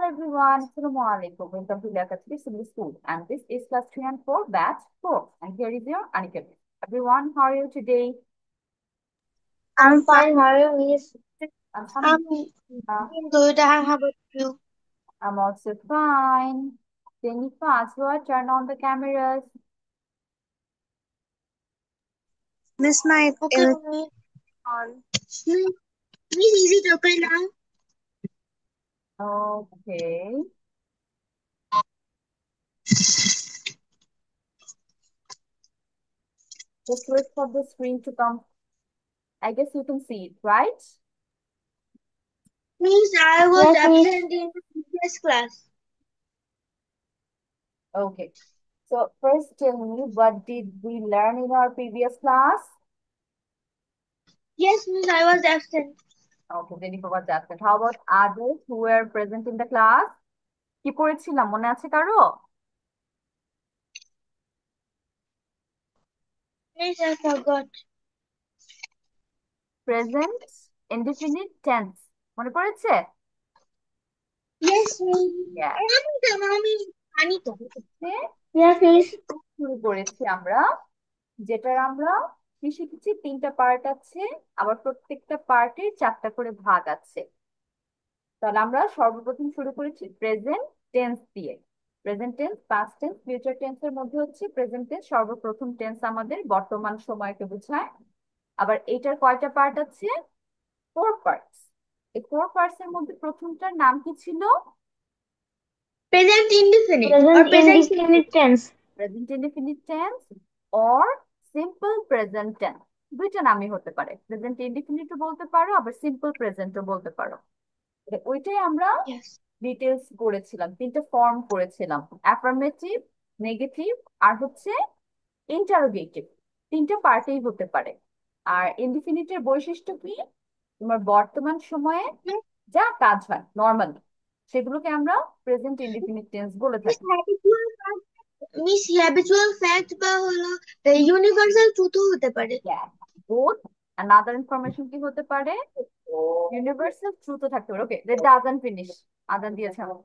everyone, Assalamu alaikum. Welcome to Lakatri Civil School. And this is class 3 and 4, batch 4. And here is your Anika. Everyone, how are you today? I'm fine. How are you, Miss? I'm Alhamdulillah. good. How about you? I'm also fine. Then fast, turn on the cameras. Miss, my okay, Miss. On. Miss, is it okay now? Okay. Just wait for the screen to come. I guess you can see it, right? Miss, I was Yes, Miss. absent in the previous class. Okay. So first tell me, what did we learn in our previous class? Yes, Miss, I was absent. Okay, then you forgot that. How about others who were present in the class? কি পড়েছিলাম মনে আছে কারো? Miss, I forgot. Present indefinite tense মনে পড়েছে? Yes, Miss. Yes. আমি জানি তো। হচ্ছে Yes, Miss. শুরু করেছি আমরা, যেটার আমরা কি শিখেছি, তিনটা পার্ট আছে, আবার প্রত্যেকটা পার্টের চারটা করে ভাগ আছে। তাহলে আমরা সর্বপ্রথম শুরু করেছি প্রেজেন্ট টেন্স দিয়ে। Present tense, past tense, future টেন্সের মধ্যে হচ্ছে প্রেজেন্ট টেন্স সর্বপ্রথম টেন্স আমাদের বর্তমান সময়কে বোঝায়। আবার এইটার কয়টা পার্ট আছে? 4 পার্টস। এই 4 পার্টস এর মধ্যে প্রথমটার নাম কি ছিল? Present indefinite or Present present indefinite tense, present indefinite tense or simple present tense. দুইটা নামই হতে পারে, প্রেজেন্ট ইনডিফিনিটও বলতে পারো, আবার সিম্পল প্রেজেন্টও বলতে পারো। ওইটাই আমরা Yes. ডিটেলস করেছিলাম, তিনটা ফর্ম করেছিলাম, অ্যাফার্মেটিভ, নেগেটিভ আর হচ্ছে ইন্টারোগেটিভ। তিনটা পার্টেই হতে পারে। আর ইনডিফিনিটের বৈশিষ্ট্য কি? তোমার বর্তমান সময়ে যা কাজ হয় নর্মালি, সেগুলোকে আমরা প্রেজেন্ট ইনডিফিনিট টেন্স বলে Miss, থাকি। habitual fact, Miss, habitual fact বা হলো ইউনিভার্সাল ট্রুথও হতে পারে। বোথ অ্যান্ড আদার ইনফরমেশন কি হতে পারে? ইউনিভার্সাল ট্রুথও থাকতে পারে। ওকে, লেট দ্য আজান ফিনিশ। আজান দিয়েছে আমার।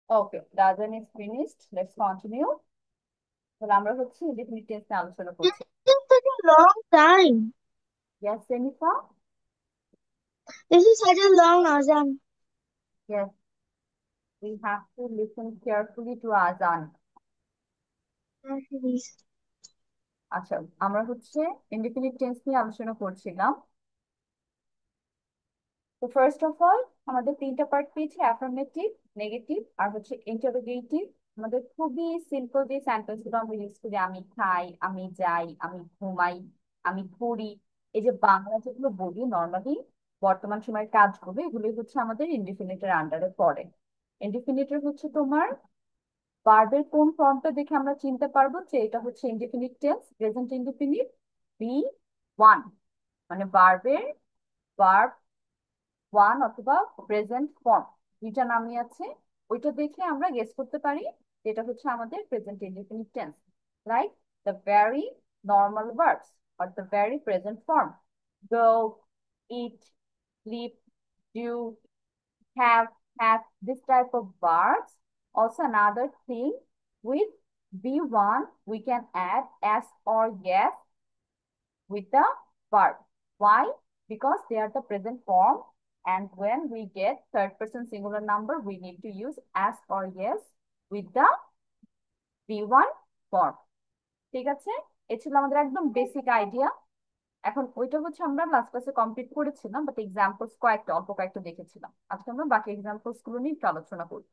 ওকে, doesn't is finished. Let's continue. তাহলে আমরা হচ্ছে indefinite tense নিয়ে আলোচনা This করছি। is such a long time. Yes, Jennifer? This is such a long Azan. Yes, we have to listen carefully to Azan. Please. আচ্ছা, আমরা হচ্ছে indefinite tense নিয়ে আলোচনা করছিলাম। তো ফার্স্ট অফ অল আমাদের তিনটা পার্ট পেয়েছি, অ্যাফার্মেটিভ, নেগেটিভ আর হচ্ছে ইন্টারোগেটিভ। আমাদের খুবই সিম্পল যে সেন্টেন্স গুলো আমরা ইউজ করি, আমি খাই, আমি যাই, আমি ঘুমাই, আমি পড়ি, এই যে বাংলা যেগুলো বলি নর্মালি বর্তমান সময়ের কাজগুলো, এগুলোই হচ্ছে আমাদের ইনডিফিনিটের আন্ডারে পড়ে। ইনডিফিনিটের হচ্ছে তোমার ভার্বের কোন ফর্মটা দেখে আমরা চিনতে পারবো যে এটা হচ্ছে indefinite tense, present indefinite, V one, মানে ভার্বের ভার্ব ওয়ান অথবা প্রেজেন্ট ফর্ম দুইটা নামই আছে, ওইটা দেখে আমরা গেস করতে পারি যেটা হচ্ছে আমাদের present indefinite tense, like the very normal verbs or the very present form: go, eat, sleep, do, have, this type of verbs. Also another thing, with V1 we can add s or yes with the verb. Why? Because they are the present form, and when we get third person singular number, we need to use as or yes with the V1 form. ঠিক আছে, এ ছিল আমাদের একদম basic idea. এখন ওইটা হচ্ছে আমরা last ক্লাসে কমপ্লিট করেছিলাম, বাট এক্সাম্পলস কয়েকটা অল্প কয়েকটা দেখেছিলাম। আজকে আমরা বাকি এক্সাম্পলস গুলো নিয়ে একটু আলোচনা করি,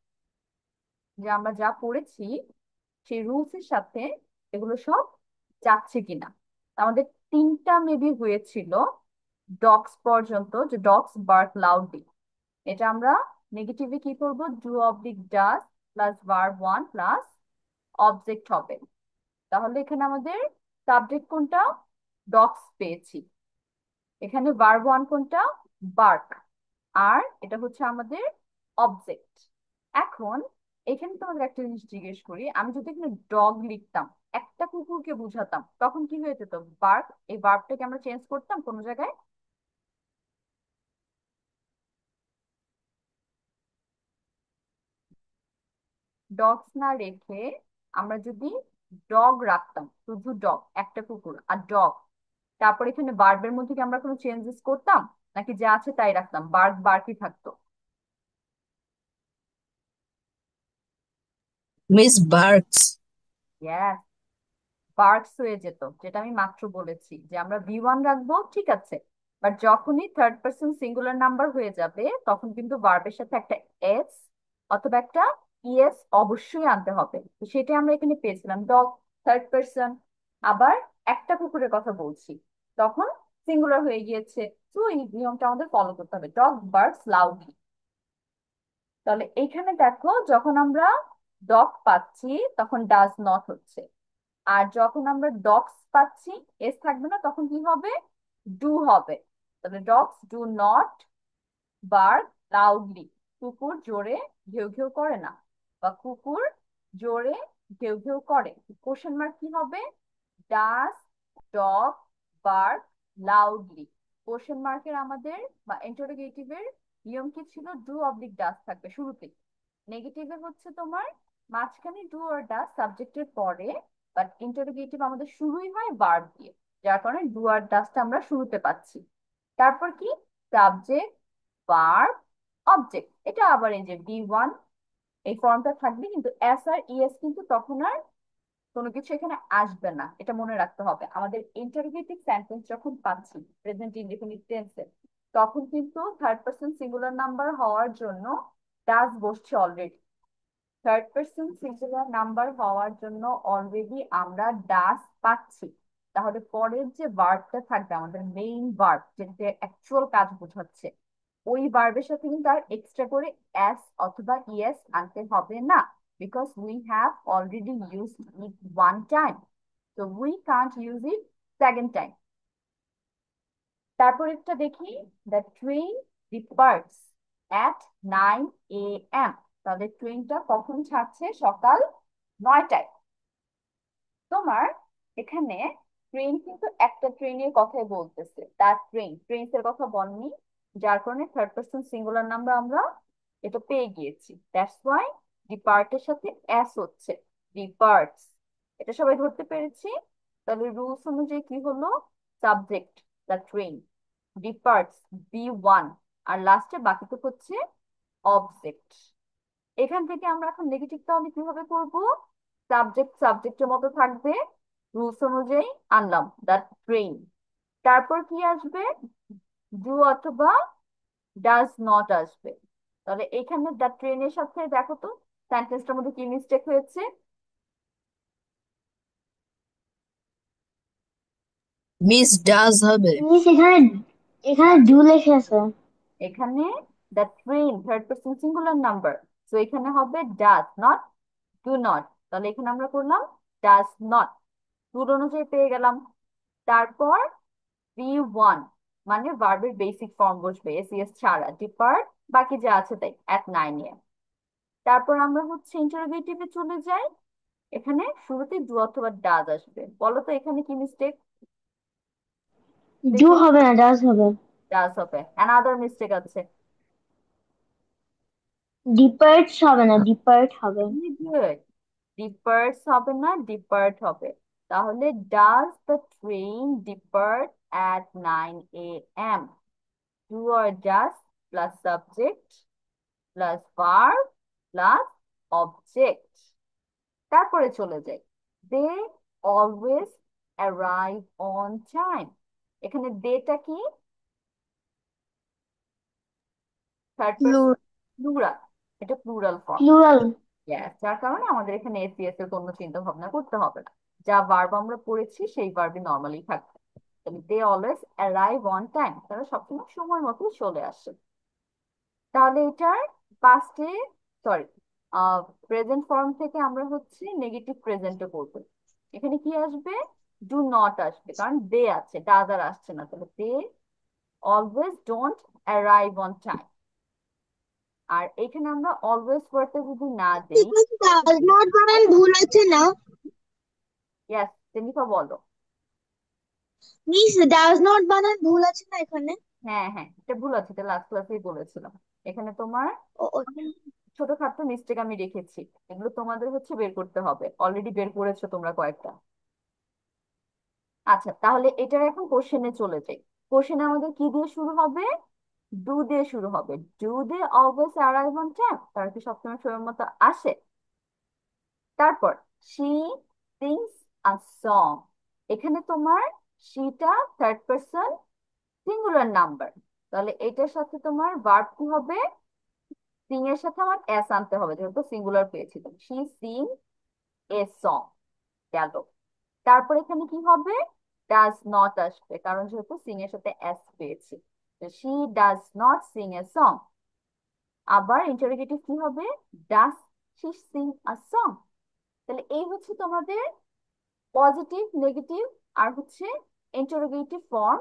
যে আমরা যা পড়েছি সেই রুলস এর সাথে এগুলো সব যাচ্ছে কিনা। আমাদের তিনটা মেবি হয়েছিল ডগস পর্যন্ত, যে ডগস বার্ক লাউডলি, এটা আমরা নেগেটিভে কি করব, do oblique does plus verb one plus object হবে। তাহলে এখানে আমাদের সাবজেক্ট কোনটা, ডগস পেয়েছি, এখানে ভার্ব ওয়ান কোনটা, বার্ক, আর এটা হচ্ছে আমাদের অবজেক্ট। এখন এখানে তোমাদের একটা জিনিস জিজ্ঞেস করি, আমি যদি এখানে ডগ লিখতাম, একটা কুকুরকে বুঝাতাম, তখন কি হয়ে যেত, বার্ক, এই ভার্বটাকে আমরা চেঞ্জ করতাম কোনো জায়গায়, ডগস না রেখে আমরা যদি ডগ রাখতাম, শুধু ডগ, একটা কুকুর আর ডগ, তারপর এখানে বার্বের মধ্যে কি আমরা কোনো চেঞ্জেস করতাম, নাকি যা আছে তাই রাখতাম, বার্ক বার্কই থাকতো? Miss Barks. ইয়েস, বার্কস হয়ে যেত, যেটা আমি মাত্র বলেছি যে আমরা ভি ওয়ান রাখবো, ঠিক আছে, বাট যখনই থার্ড পার্সন সিঙ্গুলার নাম্বার হয়ে যাবে তখন কিন্তু ভার্বের সাথে একটা এস অথবা একটা ইএস অবশ্যই আনতে হবে। তো সেটা আমরা এখানে পেয়েছিলাম, ডগ থার্ড পার্সন, আবার একটা কুকুরের কথা বলছি, তখন সিঙ্গুলার হয়ে গিয়েছে। তো এই নিয়মটা আমাদের ফলো করতে হবে, ডগ বার্কস লাউডলি। তাহলে এইখানে দেখো, যখন আমরা ডগ পাচ্ছি তখন ডাজ নট হচ্ছে, আর যখন আমরা ডগস পাচ্ছি এস থাকবে না, তখন কি হবে, ডু হবে। তাহলে dogs do not bark loudly, কুকুর জোরে ঘেউ ঘেউ করে না, বা কুকুর জোরে ঘেউ ঘেউ করে। কোশ্চেন মার্ক কি হবে, does dog bark loudly. Question মার্কের আমাদের বা ইন্টারোগেটিভের নিয়ম কি ছিল, ডু অবলিক ডাজ থাকবে শুরুতে। নেগেটিভে হচ্ছে তোমার মাঝখানে ডু আর ডাজ সাবজেক্টের পরে, বাট ইন্টারোগেটিভ আমাদের শুরুই হয় ভার্ব দিয়ে, যার কারণে ডু আর ডাজটা আমরা শুরুতে পাচ্ছি। তারপর কি, সাবজেক্ট, ভার্ব, অবজেক্ট, এটা আবার এই যে বি ওয়ান, এই ফর্মটা থাকবে, কিন্তু এস আর ইএস কিন্তু তখন আর কোনো কিছু এখানে আসবে না, এটা মনে রাখতে হবে। আমাদের ইন্টারোগেটিভ সেন্টেন্স যখন পাচ্ছি প্রেজেন্ট ইনডিফিনিট টেন্সে, তখন কিন্তু থার্ড পার্সন সিঙ্গুলার নাম্বার হওয়ার জন্য ডাজ বসছে already, third person singular number হওয়ার জন্য অলরেডি আমরা ডাস পাচ্ছি। তাহলে পরের যে ভার্বটা থাকবে আমাদের মেইন ভার্ব, যেটা অ্যাকচুয়াল কাজ বোঝাচ্ছে, ওই ভার্বের সাথে কিন্তু আর এক্সট্রা করে এস অথবা ইএস আনতে হবে না, because we have already used it one time, so we can't use it second time. তারপর একটা দেখি, the train departs at 9 AM। তাদের ট্রেনটা কখন ছাড়ছে, সকাল 9টায়। তোমার এখানে ট্রেন কিন্তু একটা ট্রেনের কথাই বলতেছে, তার ট্রেন, ট্রেনস এর কথা বলনি, যার কারণে থার্ড পার্সন সিঙ্গুলার নাম্বার আমরা এটা পেয়ে গিয়েছি, দ্যাটস ওয়াই ডিপার্টের সাথে এস হচ্ছে, ডিপার্টস। এটা সবাই ধরতে পেরেছি? তাহলে রুলস অনুযায়ী কি হলো, subject the train, departs B1, আর লাস্টে বাকিটুকু হচ্ছে অবজেক্ট। এখান থেকে আমরা এখন নেগেটিভ তাহলে কিভাবে করব, সাবজেক্ট সাবজেক্টের মতো থাকবে, রুলস অনুযায়ী আনলাম দ্য ট্রেন। তারপর কি আসবে, ডু অথবা ডাজ নট আসবে। তাহলে এখানে দ্য ট্রেনের সাথে দেখো তো সেন্টেন্সটার মধ্যে কি মিস্টেক হয়েছে। Miss does হবে। মিস এখানে এখানে ডু লেখা আছে। এখানে the train third person singular number, তো এখানে হবে ডাজ নট, ডু নট। তাহলে এখানে আমরা করলাম ডাজ নট, রুল অনুযায়ী পেয়ে গেলাম। তারপর B1 মানে ভার্বের বেসিক ফর্ম বসবে এসিএস ছাড়া, ডিপার্ট বাকি যা আছে তাই at 9 AM। তারপর আমরা হচ্ছে ইন্টারোগেটিভে চলে যাই। এখানে শুরুতে ডু অথবা ডাজ আসবে, বলো তো এখানে কি মিস্টেক ডু দেখো। হবে না, ডাজ হবে। ডাজ হবে, অ্যানাদার মিস্টেক আছে। ডিপার্টস হবে না, ডিপার্ট হবে। গুড, ডিপার্টস হবে না, ডিপার্ট হবে। তাহলে does the train depart at 9 AM, do আর does plus subject plus verb plus object. তারপরে চলে যাই, they always arrive on time. এখানে দেটা কি, থার্ড পারসন প্লুরাল, এটা প্লুরাল ফর্ম। প্লুরাল। ইয়েস, যার কারণে আমাদের এখানে এসিএস এর কোনো চিন্তা ভাবনা করতে হবে না, যা ভার্ব আমরা পড়েছি সেই ভার্বই নর্মালি থাকবে। তাহলে they always arrive on time, তারা সবসময় সময় মতো চলে আসে। তাহলে এটার পাস্টে, সরি, প্রেজেন্ট ফর্ম থেকে আমরা হচ্ছে নেগেটিভ প্রেজেন্টে করবো। এখানে কি আসবে, ডু নট আসবে, কারণ দে আছে, ডাজ আর আসছে না। তাহলে they always don't arrive on time. আর এখানে আমরা অলওয়েজ ওয়ার্ডটা যদি না দেই, ডাজ নট বানান ভুল আছে না? ইয়েস জেনিফা বলো। মিস ডাজ নট বানান ভুল আছে না এখানে? হ্যাঁ হ্যাঁ, এটা ভুল আছে, এটা লাস্ট ক্লাসেই বলেছিলাম। এখানে তোমার ও, অনেক ছোটখাটো মিস্টেক আমি রেখেছি, এগুলো তোমাদের হচ্ছে বের করতে হবে, অলরেডি বের করেছো তোমরা কয়েকটা। আচ্ছা, তাহলে এটার এখন কোশ্চেনে চলে যাই। কোশ্চেনে আমাদের কি দিয়ে শুরু হবে, ডু দিয়ে শুরু হবে। Do they always arrive on time, তারা কি সবসময় সময় মতো আসে? তারপর শি সিংস আ সং, এখানে তোমার শিটা থার্ড পারসন সিঙ্গুলার নাম্বার, তাহলে এটার সাথে তোমার ভার্ব কি হবে, সিং এর সাথে আমার এস আনতে হবে, যেহেতু সিঙ্গুলার পেয়েছি। শি সিং এ সং গেল। তারপর এখানে কি হবে, ডাজ নট আসবে, কারণ যেহেতু সিং এর সাথে এস পেয়েছি। She does not sing a song. আবার ইন্টারোগেটিভ কি হবে, does she Singh a song. তাহলে এই হচ্ছে তোমাদের পজিটিভ, নেগেটিভ, আর হচ্ছে ইন্টারোগেটিভ ফর্ম,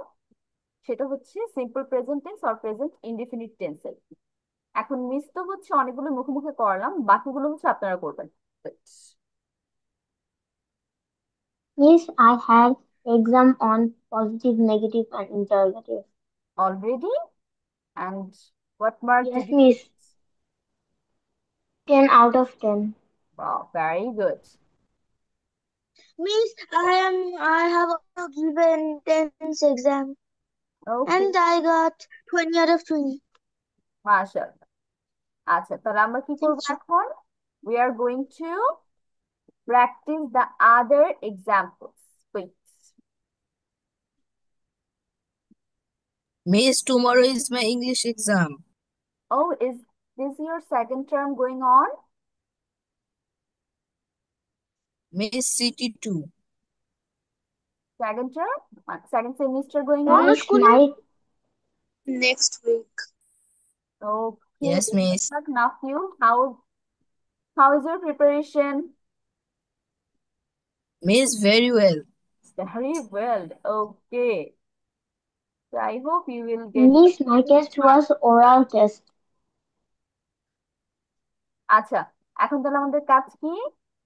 সেটা হচ্ছে সিম্পল প্রেজেন্ট টেন্স আর প্রেজেন্ট ইনডিফিনিট টেন্সের। এখন মিস তো হচ্ছে অনেকগুলো মুখে মুখে করলাম, বাকিগুলো হচ্ছে আপনারা করবেন। Miss I had exam on positive, negative and interrogative. Already? And what mark did Yes, you get? miss. 10 out of 10. Wow, very good. Miss, I have also given 10th exam Okay, and I got 20 out of 20. মাশাআল্লাহ। আচ্ছা, তাহলে আমরা কি করবো Thank you. এখন? We are going to practice the other examples. Please. Miss, tomorrow is my English exam. Oh, is this your second term going on? Miss City 2. Second term? Second semester going on? Miss, my Next week. Okay. Yes, Miss. But Nafil, how is your preparation? Miss, very well. Very well. Okay. So I hope you will get the Miss, my good test marks. was oral test. আচ্ছা, এখন তাহলে আমাদের কাজ কি,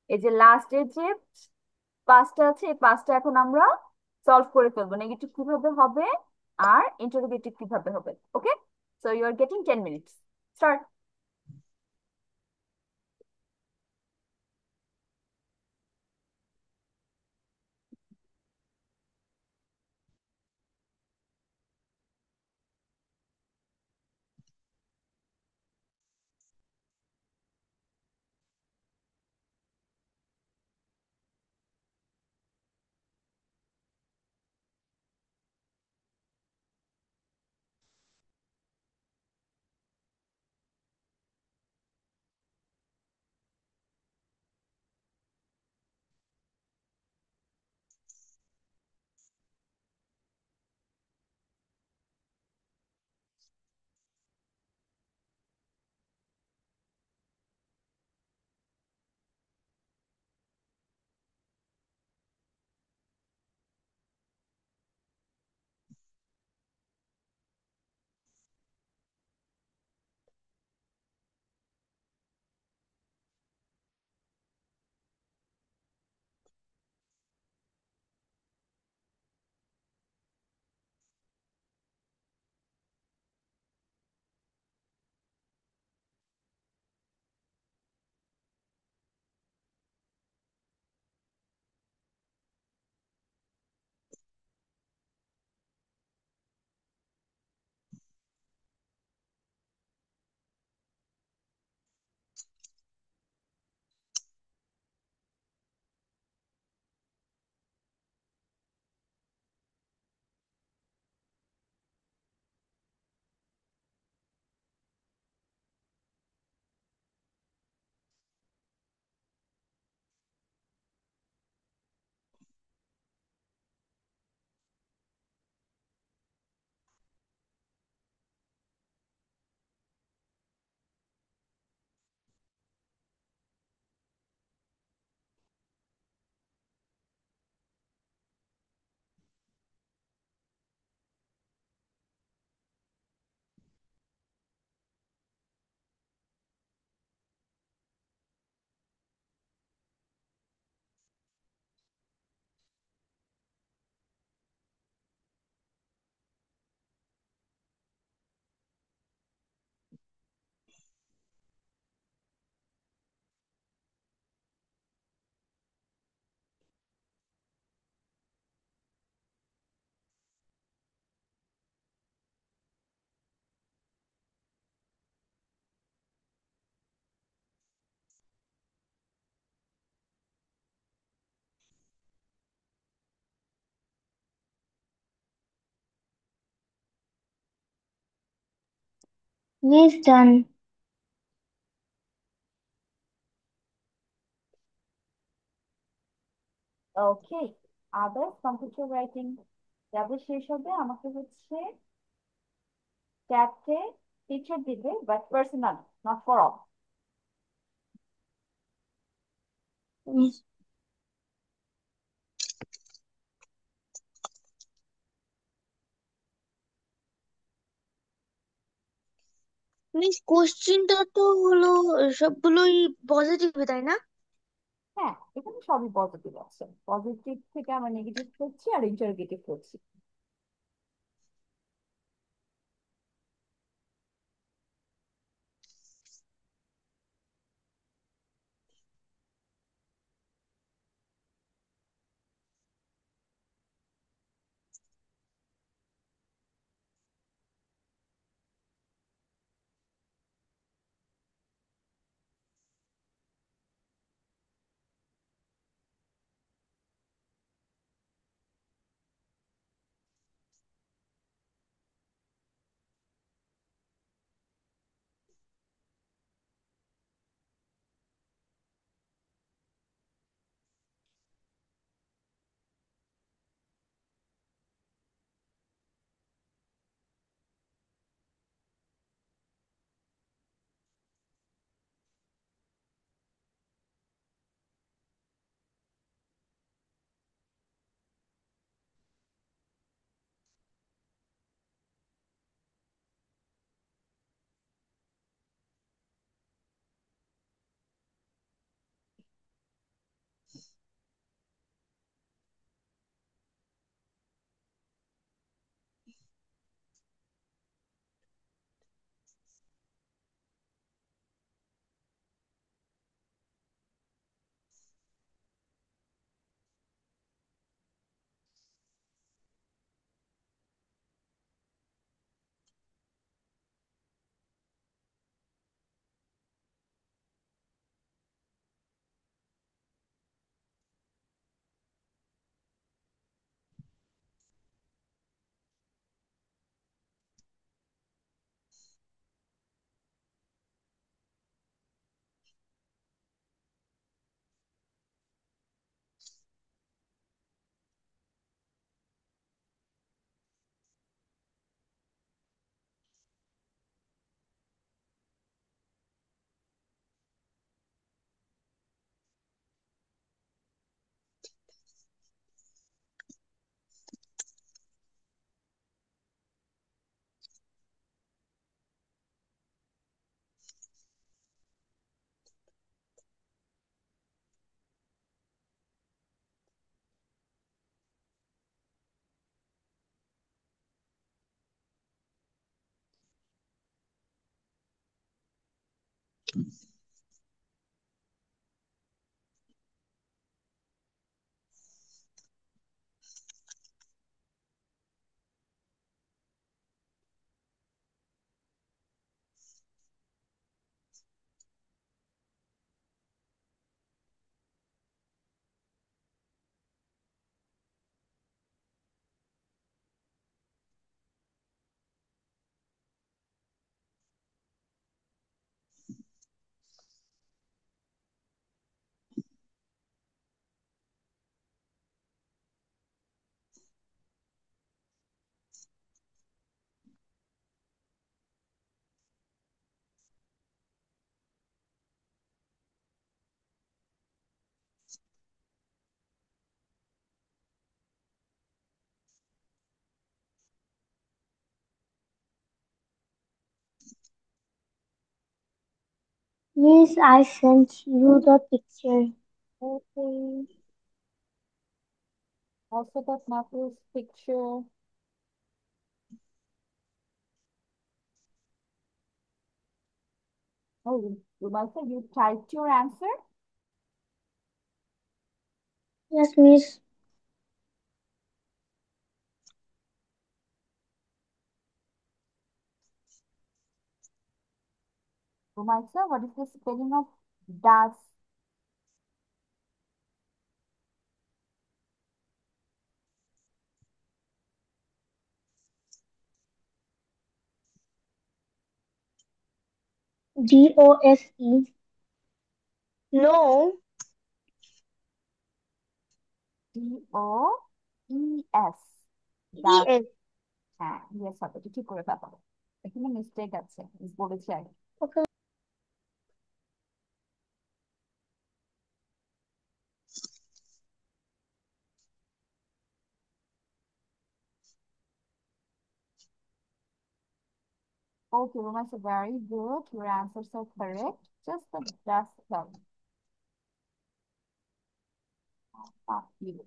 এই যে লাস্টের যে পাঁচটা আছে এই পাঁচটা এখন আমরা সলভ করে ফেলবো, নেগেটিভ কিভাবে হবে আর ইন্টারোগেটিভ কিভাবে হবে। Okay, so you are getting 10 minutes, start. Yes, done. Okay, others computer writing যাদের শেষ হবে আমাকে হচ্ছে চ্যাটে টিচার দিবে, but personal, not for all. Miss, miss কোশ্চেনটা তো হলো সবগুলোই পজিটিভ তাই না? হ্যাঁ, এখানে সবই পজিটিভ আছে, পজিটিভ থেকে আমরা নেগেটিভ করছি আর ইন্টারোগেটিভ করছি। Miss, I sent you the picture. Okay, also got Nafi's picture. Oh, Rumalsa, you typed your answer? Yes, Miss. Rumalsa, what is the spelling of does? DOSE. No. DOES। Das. ES. হ্যাঁ, yes হবে, এটা ঠিক করে ফেলো। এখানে mistake আছে, বলেছি আগে। Okay. Okay, Roma, so very good. Your answers are correct. Just the dust cloud. You.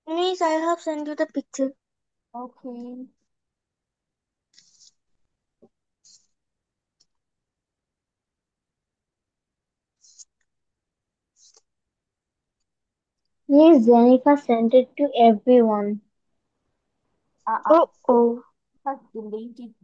Miss, I have sent you the picture. Okay. Miss Zenica sent it to everyone. Oh. Has deleted.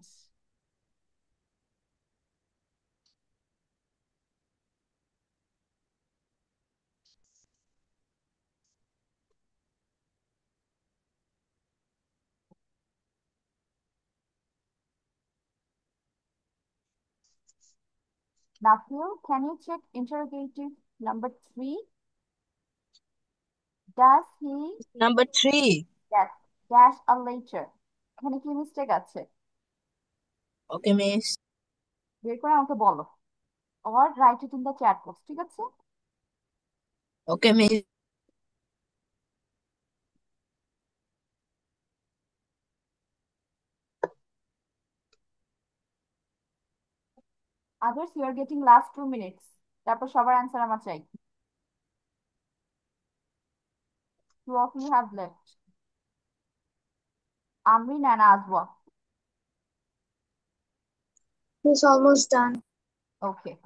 Matthew, can you check interrogative number 3? Does he Number 3. get dash a later? এখানে কি mistake আছে? Okay, miss. বের করে আমাকে বলো। Or write it in the chat box, ঠিক আছে? Okay, miss. Others, you are getting last 2 minutes. তারপর সবার অ্যান্সার আমার চাই। 2 of you have left. Amrin and Azwa. It's almost done. Okay.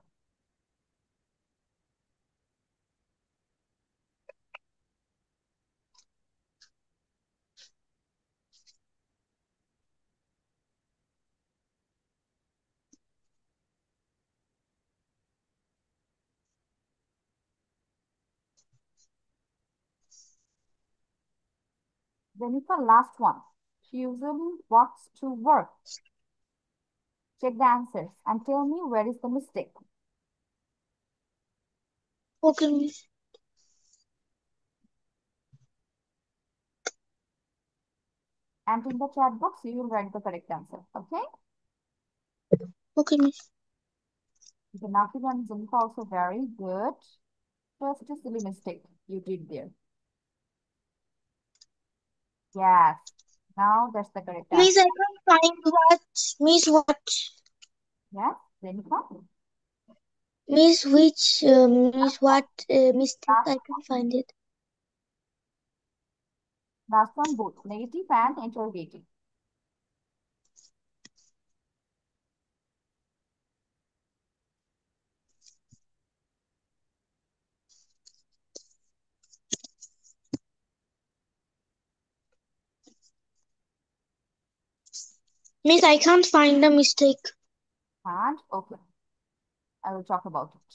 Jennifer, last one. She usually walks to work. Check the answers and tell me where is the mistake. Okay, Miss. And in the chat box, you will write the correct answer. Okay? Okay, Miss. The Nafid and Jennifer also very good. Just a silly mistake you did there. Yes. Now that's the correct Miss, answer. I can't find what. Miss, what? Yes, Jennifer. Miss, which, Miss, what mistake? I can't find it. Last one, both negative and interrogative. Miss, I can't find the mistake. And okay, I will talk about it.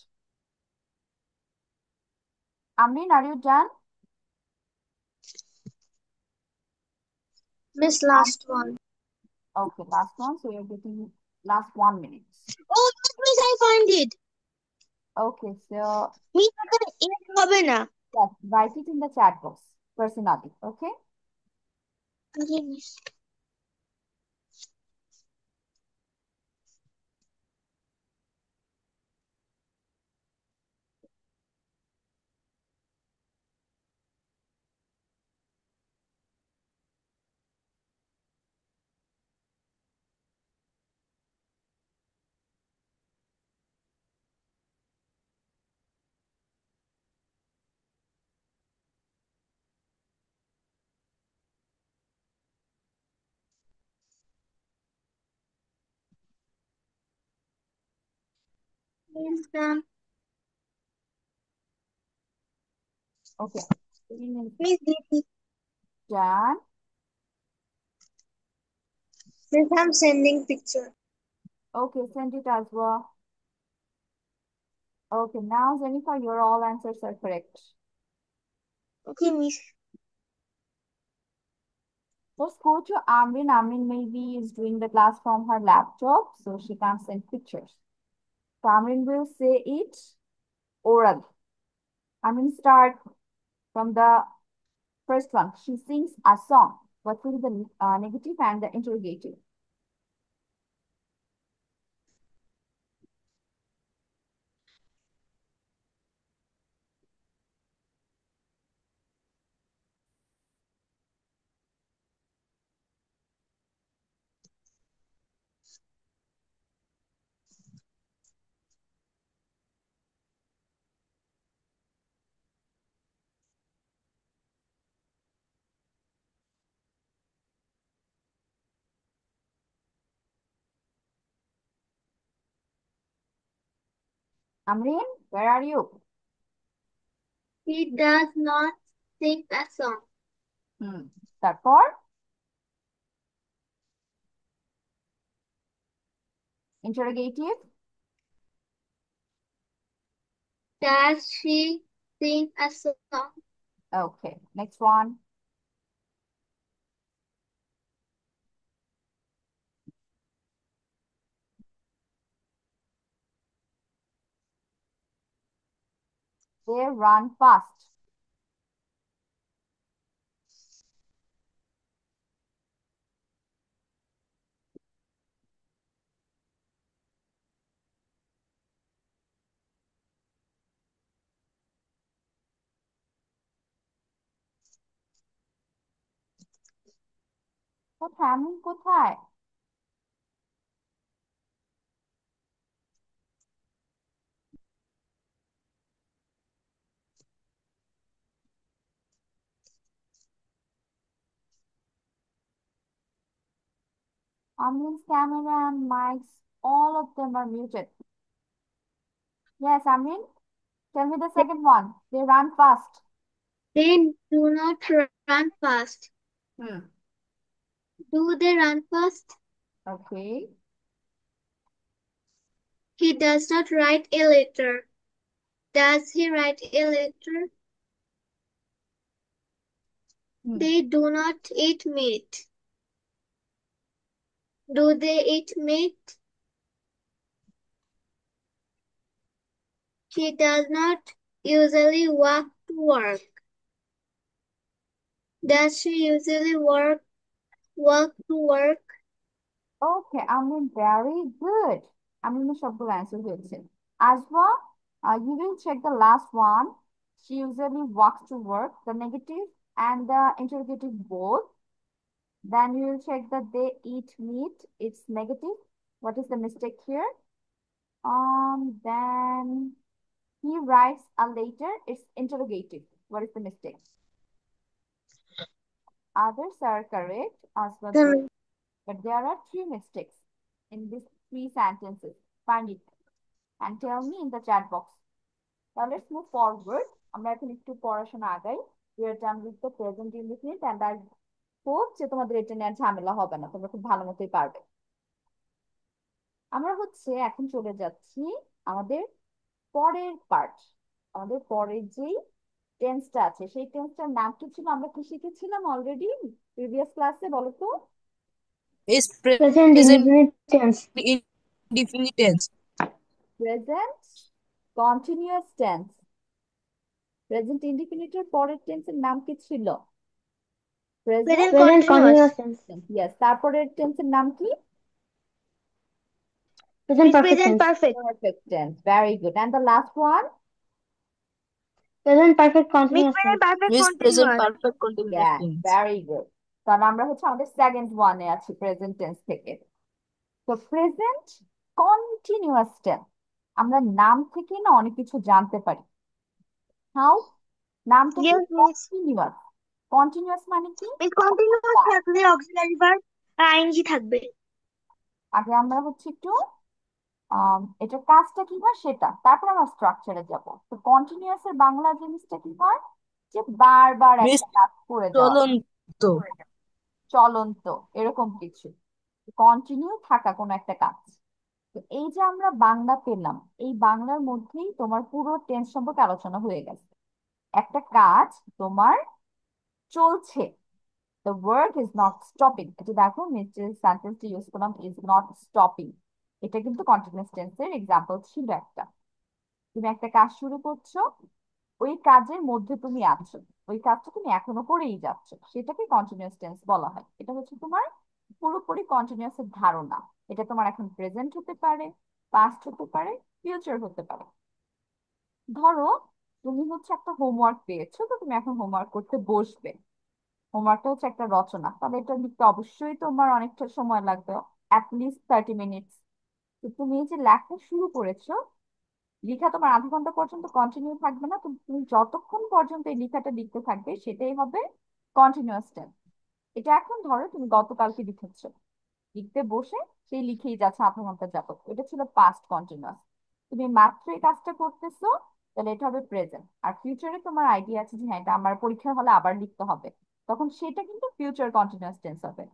Amrin, are you done? Miss, last one. Okay, last one. So you're getting last 1 minute. Oh, Miss, I find it. Okay, so Miss, এখানে এর হবে না। yes, write it in the chat box personally. Okay. Okay, Miss. Yes, ma'am. Okay. 3 minutes Miss Didi. done. Miss, I'm sending picture. Okay, send it as well. Okay, now Jennifer, your all answers are correct. Okay, Miss. Let's go to Amrin. Amrin maybe is doing the class from her laptop, so she can't send pictures. So Amrin will say it orally. Amrin, start from the first one. She sings a song. What will be the negative and the interrogative? Amrin, where are you? He does not sing a song. তারপর interrogative. Does she sing a song? Okay, next one. They run fast. কোথায় আমিন কোথায়? Amin's camera and mics, all of them are muted. Yes, Amin, tell me the second one. They run fast. They do not run fast. Do they run fast? Okay. He does not write a letter. Does he write a letter? They do not eat meat. Do they eat meat? She does not usually walk to work. Does she usually walk to work? Okay, Amin, very good. Aminের সবগুলো answer হয়েছে. Azwa, you will check the last one. She usually walks to work, the negative and the interrogative both. Then you will check that they eat meat. It's negative. What is the mistake here? Then he writes a letter. It's interrogative. What is the mistake? Others are correct as well, but there are three mistakes in these three sentences. Find it and tell me in the chat box. Now let's move forward. আমরা এখন একটু পড়াশোনা আগাই. We are done with the present indefinite and I hope যে তোমাদের এটা নিয়ে আর ঝামেলা হবে না. তোমরা খুব ভালো মতোই পারবে. আমরা হচ্ছে এখন চলে যাচ্ছি আমাদের পরের পার্ট। আমাদের পরের যেই টেন্সটা আছে সেই টেন্সটার নাম কি ছিল? আমরা কি শিখেছিলাম অলরেডি প্রিভিয়াস ক্লাসে, বলো তো? Is Present present indefinite tense. indefinite tense. Present continuous tense. Present ইনডিফিনিটের পরের টেন্সের নাম কি ছিল? Present Present continuous tense. Yes. তারপরের টেন্সের নাম কি? Present perfect tense. Perfect tense. Very good. And the last one? Present perfect continuous tense. Is present perfect continuous Yeah, tense. very good. তাহলে আমরা হচ্ছে আমাদের সেকেন্ড ওয়ানে আছি প্রেজেন্ট টেন্স থেকে। তো প্রেজেন্ট কন্টিনিউয়াস টেন্স, আমরা নাম থেকে না অনেক কিছু জানতে পারি। হাউ? নামটা কি? Yes, miss. কন্টিনিউয়াস। কন্টিনিউয়াস মানে কি? Miss continuous থাকলে auxiliary verb আর ing থাকবে। আগে আমরা হচ্ছে একটু এটার কাজটা কি হয় সেটা, তারপর আমরা স্ট্রাকচারে যাব। তো কন্টিনিউয়াস এর বাংলা জিনিসটা কি হয়? যে বারবার মিস একটা কাজ করে যাওয়া, চলন্ত। চলন্ত, এরকম কিছু, কন্টিনিউ থাকা কোনো একটা কাজ। তো এই যে আমরা বাংলা পেলাম, এই বাংলার মধ্যেই তোমার পুরো টেন্স সম্পর্কে আলোচনা হয়ে গেছে। একটা কাজ তোমার চলছে, the work is not stopping। এটা দেখো নিচে সেন্টেন্সটা ইউজ করলাম, is not stopping। এটা কিন্তু কন্টিনিউয়াস টেন্সের এক্সাম্পল ছিল একটা। তুমি একটা কাজ শুরু করছো, ওই কাজের মধ্যে তুমি আছো, ওই কাজটা তুমি এখনো করেই যাচ্ছ, সেটাকে কন্টিনিউয়াস টেন্স বলা হয়। এটা হচ্ছে তোমার পুরোপুরি কন্টিনিউয়াস এর ধারণা। এটা তোমার এখন প্রেজেন্ট হতে পারে, পাস্ট হতে পারে, ফিউচার হতে পারে। ধরো তুমি হচ্ছে একটা হোমওয়ার্ক পেয়েছো, তো তুমি এখন হোমওয়ার্ক করতে বসবে। হোমওয়ার্কটা হচ্ছে একটা রচনা, তাহলে এটা লিখতে অবশ্যই তোমার অনেকটা সময় লাগবে, অ্যাটলিস্ট 30 মিনিটস। তো তুমি এই যে লেখা শুরু করেছো, লেখা তোমার আধা ঘন্টা পর্যন্ত কন্টিনিউ থাকবে না, তুমি যতক্ষণ পর্যন্ত এই লেখাটা লিখতে থাকবে সেটাই হবে কন্টিনিউয়াস টেন্স। এটা এখন ধরো তুমি গতকালকে লিখেছো, লিখতে বসে সেই লিখেই যাচ্ছে আধা ঘন্টা যাবত, এটা ছিল পাস্ট কন্টিনিউয়াস। তুমি মাত্র এই কাজটা করতেছো, তাহলে এটা হবে প্রেজেন্ট। আর ফিউচারে তোমার আইডিয়া আছে যে হ্যাঁ এটা আমার পরীক্ষার হলে আবার লিখতে হবে, তখন সেটা কিন্তু ফিউচার কন্টিনিউয়াস টেন্স হবে।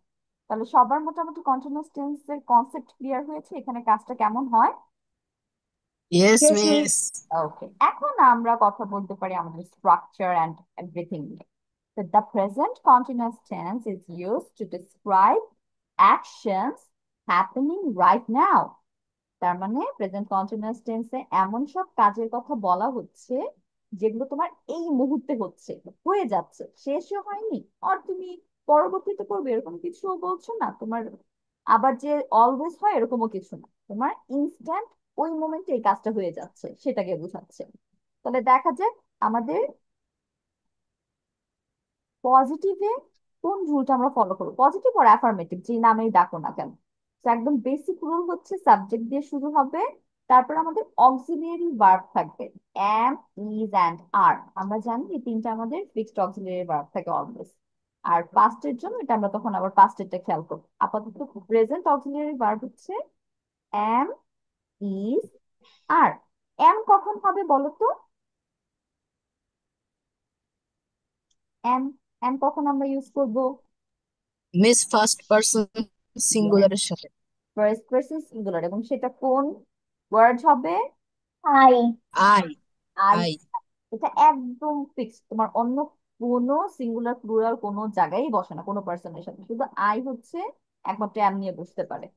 তাহলে সবার মোটামুটি কন্টিনিউয়াস টেন্স এর কনসেপ্ট ক্লিয়ার হয়েছে, এখানে কাজটা কেমন হয়। Yes Yes, miss. miss. ওকে, এখন আমরা কথা বলতে পারি আমাদের স্ট্রাকচার অ্যান্ড এভরিথিং নিয়ে। So the present continuous tense is used to describe actions happening right now। তার মানে প্রেজেন্ট কন্টিনিউয়াস টেন্সে এমন সব কাজের কথা বলা হচ্ছে যেগুলো তোমার এই মুহূর্তে হচ্ছে, হয়ে যাচ্ছে, শেষও হয়নি, আর তুমি পরবর্তীতে করবে এরকম কিছু বলছো না তোমার। আবার যে অলওয়েজ হয় এরকমও কিছু না, তোমার ইনস্ট্যান্ট ওই মোমেন্টে এই কাজটা হয়ে যাচ্ছে সেটাকে বোঝাচ্ছে। তাহলে দেখা যাক আমাদের পজিটিভে কোন রুলটা আমরা ফলো করবো, পজিটিভ আর অ্যাফার্মেটিভ যে নামেই ডাকো না কেন। তো একদম বেসিক রুল হচ্ছে সাবজেক্ট দিয়ে শুরু হবে, তারপর আমাদের অক্সিলিয়ারি ভার্ব থাকবে, এম, ইজ অ্যান্ড আর। আমরা জানি এই তিনটা আমাদের ফিক্সড অক্সিলিয়ারি ভার্ব থাকে অলওয়েজ। আর পাস্টের জন্য এটা আমরা তখন আবার পাস্টেরটা খেয়াল করবো। আপাতত প্রেজেন্ট অক্সিলিয়ারি ভার্ব হচ্ছে এম, ইজ, আর। এম কখন হবে বলো তো, এম, এম কখন আমরা ইউজ করবো। মিস ফার্স্ট পারসন সিঙ্গুলারের সাথে। ফার্স্ট পারসন সিঙ্গুলার, এবং সেটা কোন ওয়ার্ড হবে, I. আই। আই। আই। এটা একদম ফিক্স, তোমার অন্য কোনো সিঙ্গুলার প্লুরাল কোনো জায়গায় বসে না কোনো পার্সনের সাথে, শুধু আই হচ্ছে একমাত্র এম নিয়ে বসতে পারে।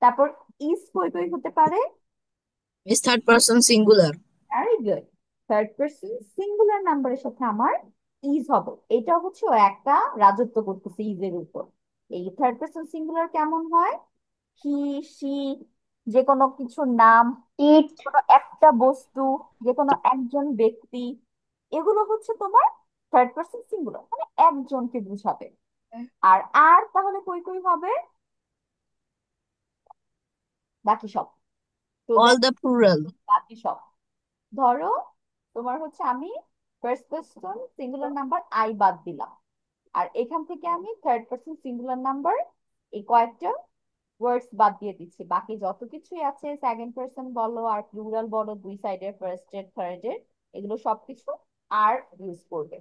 তারপর ইজ কই কই হতে পারে, miss third person singular. Very good. Third person singular নাম্বারের সাথে আমার ইজ হবে, এটা হচ্ছে ও একটা রাজত্ব করতেছে ইজের উপর। এই থার্ড পারসন সিঙ্গুলার কেমন হয়, হি, সি, যে কোনো কিছুর নাম, It. কোনো একটা বস্তু, যে কোনো একজন ব্যক্তি, এগুলো হচ্ছে তোমার থার্ড পারসন সিঙ্গুলার, মানে একজনকে বুঝাবে। আর আর তাহলে কই কই হবে, বাকি সব, অল প্রজেক্ট, দ্য প্লুরাল। বাকি সব। ধরো তোমার হচ্ছে আমি first person singular number I বাদ দিলাম, আর এখান থেকে আমি থার্ড পারসন সিঙ্গুলার নাম্বার এই কয়েকটা ওয়ার্ডস বাদ দিয়ে দিচ্ছি, বাকি যত কিছুই আছে সেকেন্ড পারসন বলো আর প্লুরাল বলো, দুই সাইডের ফার্স্ট এর থার্ড এর, এগুলো সবকিছু আর ইউজ করবে।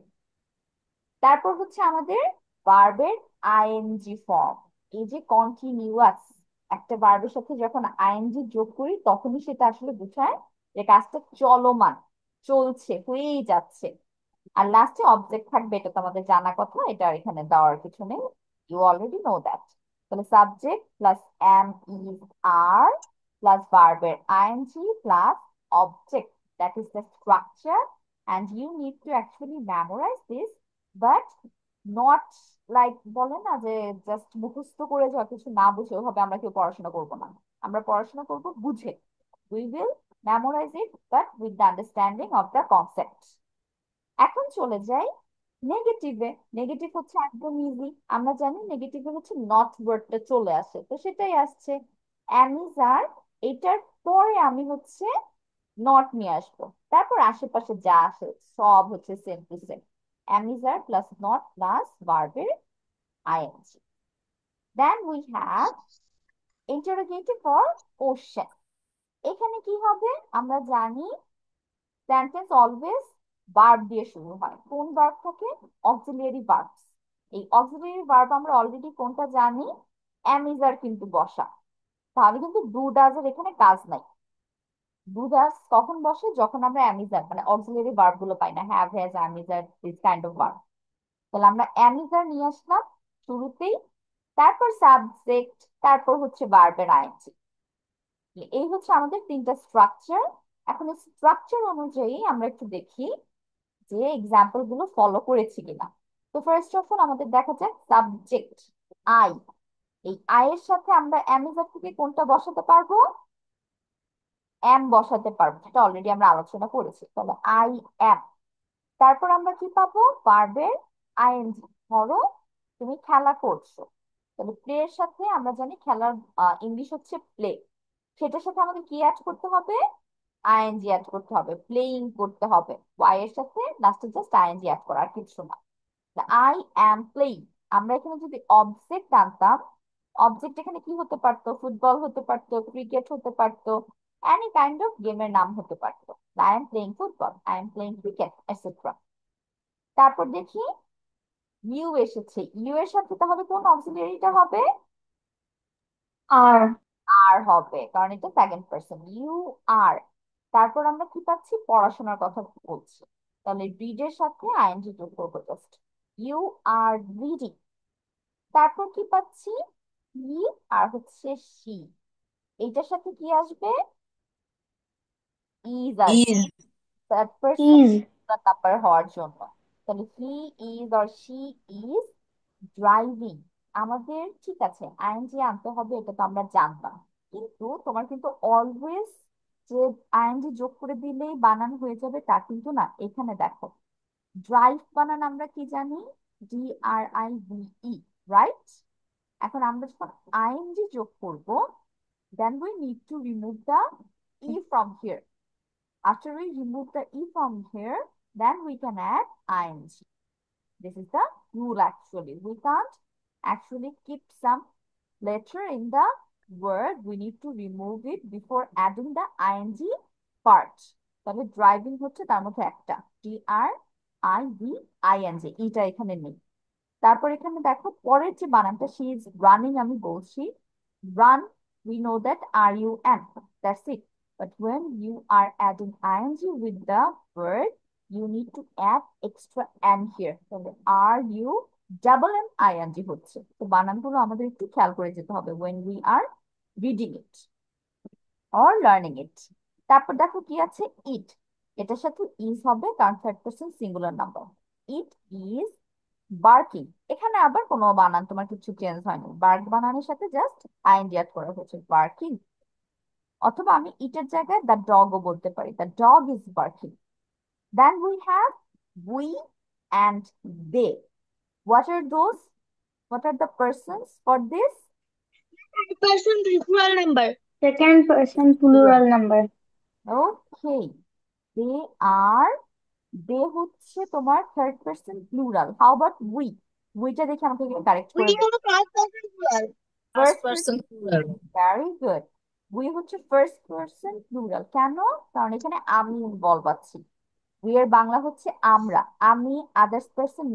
তারপর হচ্ছে আমাদের ভার্বের আইএনজি ফর্ম। এই যে কন্টিনিউয়াস, একটা ভার্বের সাথে যখন আইএনজি যোগ করি তখনই সেটা আসলে বোঝায় যে কাজটা চলমান, চলছে, হয়েই যাচ্ছে। আর লাস্টে অবজেক্ট থাকবে, এটা তো আমাদের জানা কথা, এটা আর এখানে দেওয়ার কিছু নেই, ইউ অলরেডি নো দ্যাট। তাহলে subject plus am, is, are plus ভার্বের ING plus object, that is the structure. And you need to actually memorise this, but not like বলে না যে জাস্ট মুখস্থ করে যা কিছু না বুঝে ওভাবে আমরা কেউ পড়াশোনা করবো না। আমরা পড়াশোনা করবো বুঝে, we will memorise it but with the understanding of the concept. এখন চলে যাই নেগেটিভে। নেগেটিভ হচ্ছে একদম ইজি, আমরা জানি নেগেটিভে হচ্ছে নট ওয়ার্ডটা চলে আসে, তো সেটাই আসছে অ্যামিজার, এটার পরে আমি হচ্ছে নট নিয়ে আসবো, তারপর আশেপাশে যা আসে সব হচ্ছে same to same, am is are plus not plus ভার্বের ING. Then we have interrogative for question. এখানে কি হবে, আমরা জানি সেন্টেন্স অলওয়েজ ভার্ব দিয়ে শুরু হয়। কোন ভার্ব থাকে? Auxiliary verbs. এই অক্সিলিয়ারি ভার্ব আমরা অলরেডি কোনটা জানি, অ্যামিজার কিন্তু বসা। তাহলে কিন্তু ডু ডাজ এর এখানে কাজ নাই। ডু ডাজ কখন বসে? যখন আমরা অ্যামিজার মানে অক্সিলিয়ারি ভার্ব গুলো পাই না, have has am is are this kind of verb. তাহলে আমরা অ্যামিজার নিয়ে আসলাম শুরুতেই, তারপর সাবজেক্ট, তারপর হচ্ছে ভার্বের আইএনজি। এই হচ্ছে আমাদের তিনটা স্ট্রাকচার। এখন স্ট্রাকচার অনুযায়ী আমরা একটু দেখি যে এক্সাম্পল গুলো ফলো করেছি কিনা। তো ফার্স্ট অফ অল আমাদের দেখা যাক সাবজেক্ট আই। এই আই এর সাথে আমরা অ্যামিজার থেকে কোনটা বসাতে পারবো? এম বসাতে পারবো, সেটা অলরেডি আমরা আলোচনা করেছি। তাহলে আই এম। তারপর আমরা কি পাবো? ভার্বের আইএনজি। ধরো তুমি খেলা করছো, তাহলে প্লে এর সাথে আমরা জানি খেলার ইংলিশ হচ্ছে প্লে, সেটার সাথে আমাদের কি অ্যাড করতে হবে? আইএনজি অ্যাড করতে হবে, প্লেইং করতে হবে। ওয়াই এর সাথে লাস্টে জাস্ট আইএনজি অ্যাড করা, আর কিছু না। I am playing. আমরা এখানে যদি অবজেক্ট আনতাম, অবজেক্ট এখানে কি হতে পারতো? ফুটবল হতে পারতো, ক্রিকেট হতে পারতো, এনি কাইন্ড অফ গেমের নাম হতে পারতো। I am playing football, I am playing cricket, etcetera. তারপর দেখি ইউ এসেছে, ইউ এর সাথে তাহলে কোন অক্সিলিয়ারিটা হবে? আর আর হবে, কারণ এটা সেকেন্ড পারসন, ইউ আর। তারপর আমরা কি পাচ্ছি? পড়াশোনার কথা বলছি, তাহলে রিড এর সাথে আইএনজি যোগ করবো জাস্ট, ইউ আর রিডিং। তারপর কি পাচ্ছি? হি আর হচ্ছে সি, এইটার সাথে কি আসবে? ইজ আসবে, is, third person is number হওয়ার জন্য। তাহলে he is or she is driving. আমাদের ঠিক আছে আইএনজি আনতে হবে, এটা তো আমরা জানতাম, কিন্তু তোমার কিন্তু অলওয়েজ যে আইএনজি যোগ করে দিলেই বানান হয়ে যাবে তা কিন্তু না। এখানে দেখো ড্রাইভ বানান আমরা কি জানি? DRIVE, right? এখন আমরা যখন আইএনজি যোগ করব, then we need to remove the e from here. After we remove the e from here, then we can add ing. This is the rule actually. We can't actually keep some letter in the word. We need to remove it before adding the ing part. তাহলে driving হচ্ছে তার মধ্যে একটা, DRIVING, এটা এখানে নেই। তারপর এখানে দেখো পরের যে বানানটা, শি ইজ রানিং, আমি বলছি run, we know that RUN, that's it. But when you are adding ing with the word, you need to add extra n here. তাহলে RU double N ING হচ্ছে। তো বানানগুলো আমাদের একটু খেয়াল করে যেতে হবে when we are reading it or learning it. তারপর দেখো কি আছে? ইট, এটার সাথে ইজ হবে কারণ third person singular number. It is barking. এখানে আবার কোনো বানান তোমার কিছু চেঞ্জ হয়নি, বার্ক বানানের সাথে জাস্ট আইএনজি অ্যাড করা হয়েছে, বার্কিং। অথবা আমি ইটের জায়গায় দ্য ডগও বলতে পারি, the dog is barking. Then we have we and they. What are those? What are the persons for this? person plural number. Second person plural number. Okay, they are, they হচ্ছে তোমার third person plural. How about we? উইটা দেখে আমাকে correct We করে দেবে। have a first person plural. first first person person, plural. Very good. We হচ্ছে first person plural. কেন? কারণ এখানে আমি বল পাচ্ছি। উই এর বাংলা হচ্ছে আমরা, আমি, আদার্স পারসন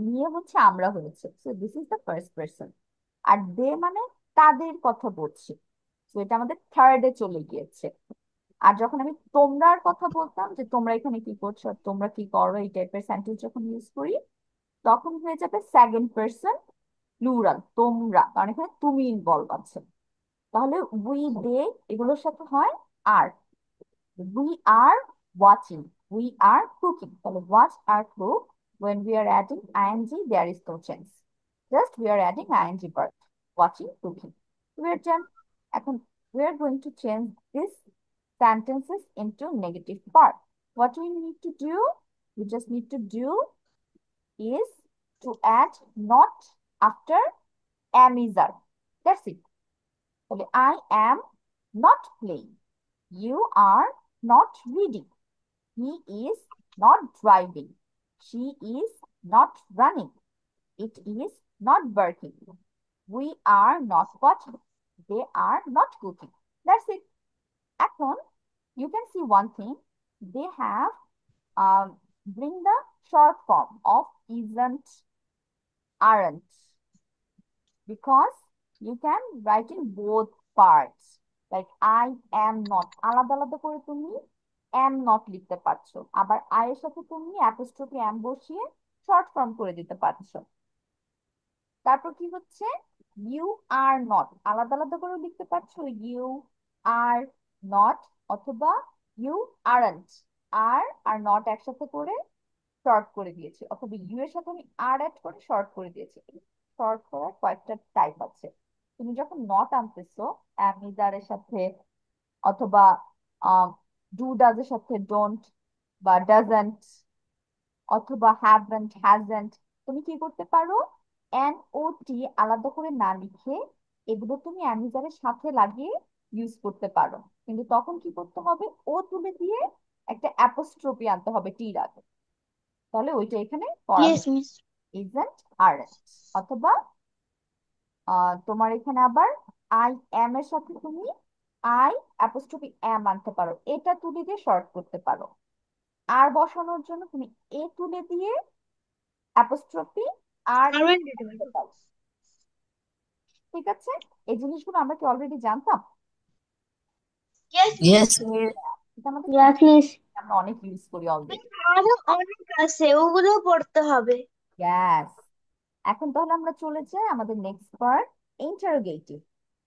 নিয়ে হচ্ছে আমরা হয়েছে, so this is the first person. আর দে মানে তাদের কথা বলছি, তো এটা আমাদের থার্ডে চলে গিয়েছে। আর যখন আমি তোমরার কথা বলতাম, যে তোমরা এখানে কি করছো, আর তোমরা কি করো, এই টাইপের সেন্টেন্স যখন ইউজ করি, তখন হয়ে যাবে সেকেন্ড পারসন প্লুরাল, তোমরা, কারণ এখানে তুমি ইনভলভ আছে। তাহলে উই দে এগুলোর সাথে হয় are. We are watching, we are cooking. তাহলে ওয়াচ আর cook, when we are adding ing there is no change, just we are adding ing part, watching, cooking. We are done. এখন we are going to change this sentences into negative part. What we need to do? We just need to do is to add not after am is are. That's it. তাহলে I am not playing. You are not reading. He is not driving. She is not running. It is not barking. We are not watching. They are not cooking. That's it. এখন you can see one thing. They have Bring the short form of isn't, aren't, because you can write in both parts. Like I am not, আলাদা আলাদা করে তুমি am not লিখতে পারছো, আবার I এর সাথে তুমি অ্যাপোস্ট্রোফি am বসিয়ে শর্ট ফর্ম করে দিতে পারছো। তারপর কি হচ্ছে, ইউ আর নট আলাদা আলাদা করে লিখতে পারছো, ইউ আর নট, অথবা ইউ আরন্ট, আর নট একসাথে করে শর্ট করে দিয়েছি, অথবা ইউ এর সাথে আমি আর অ্যাড করে শর্ট করে দিয়েছি। শর্ট করার কয়েকটা টাইপ আছে। তুমি যখন নট আনতেছো অ্যামিজারের সাথে, অথবা ডু ডাজ এর সাথে ডোন্ট, বা ডাজন্ট, অথবা হ্যাভেন্ট হ্যাজেন্ট, তুমি কি করতে পারো, এন ও টি আলাদা করে না লিখে এগুলো তুমি অ্যামিজারের সাথে লাগিয়ে ইউজ করতে পারো, কিন্তু তখন কি করতে হবে, ও তুলে দিয়ে একটা অ্যাপোস্ট্রোফি আনতে হবে টির আগে, তাহলে ওইটা এখানে করা Yes, হচ্ছে Miss. Isn't aren't. অথবা তোমার এখানে আবার আই এম এর সাথে তুমি আই অ্যাপোস্ট্রোফি এম আনতে পারো, এটা তুলে দিয়ে শর্ট করতে পারো। আর বসানোর জন্য তুমি এ তুলে দিয়ে অ্যাপোস্ট্রোফি আর Aren't it? আনতে পারো। ঠিক আছে, এই জিনিসগুলো আমরা কি অলরেডি জানতাম? Yes, Miss. Yes, Miss. এটা আমাদের Yes, Miss. আমরা অনেক ইউজ করি অলরেডি। আরো অনেক আছে, ওগুলো পড়তে হবে। গ্যাস। এখন তাহলে আমরা চলে যাই আমাদের নেক্সট পার্ট, ইন্টারোগেটিভ।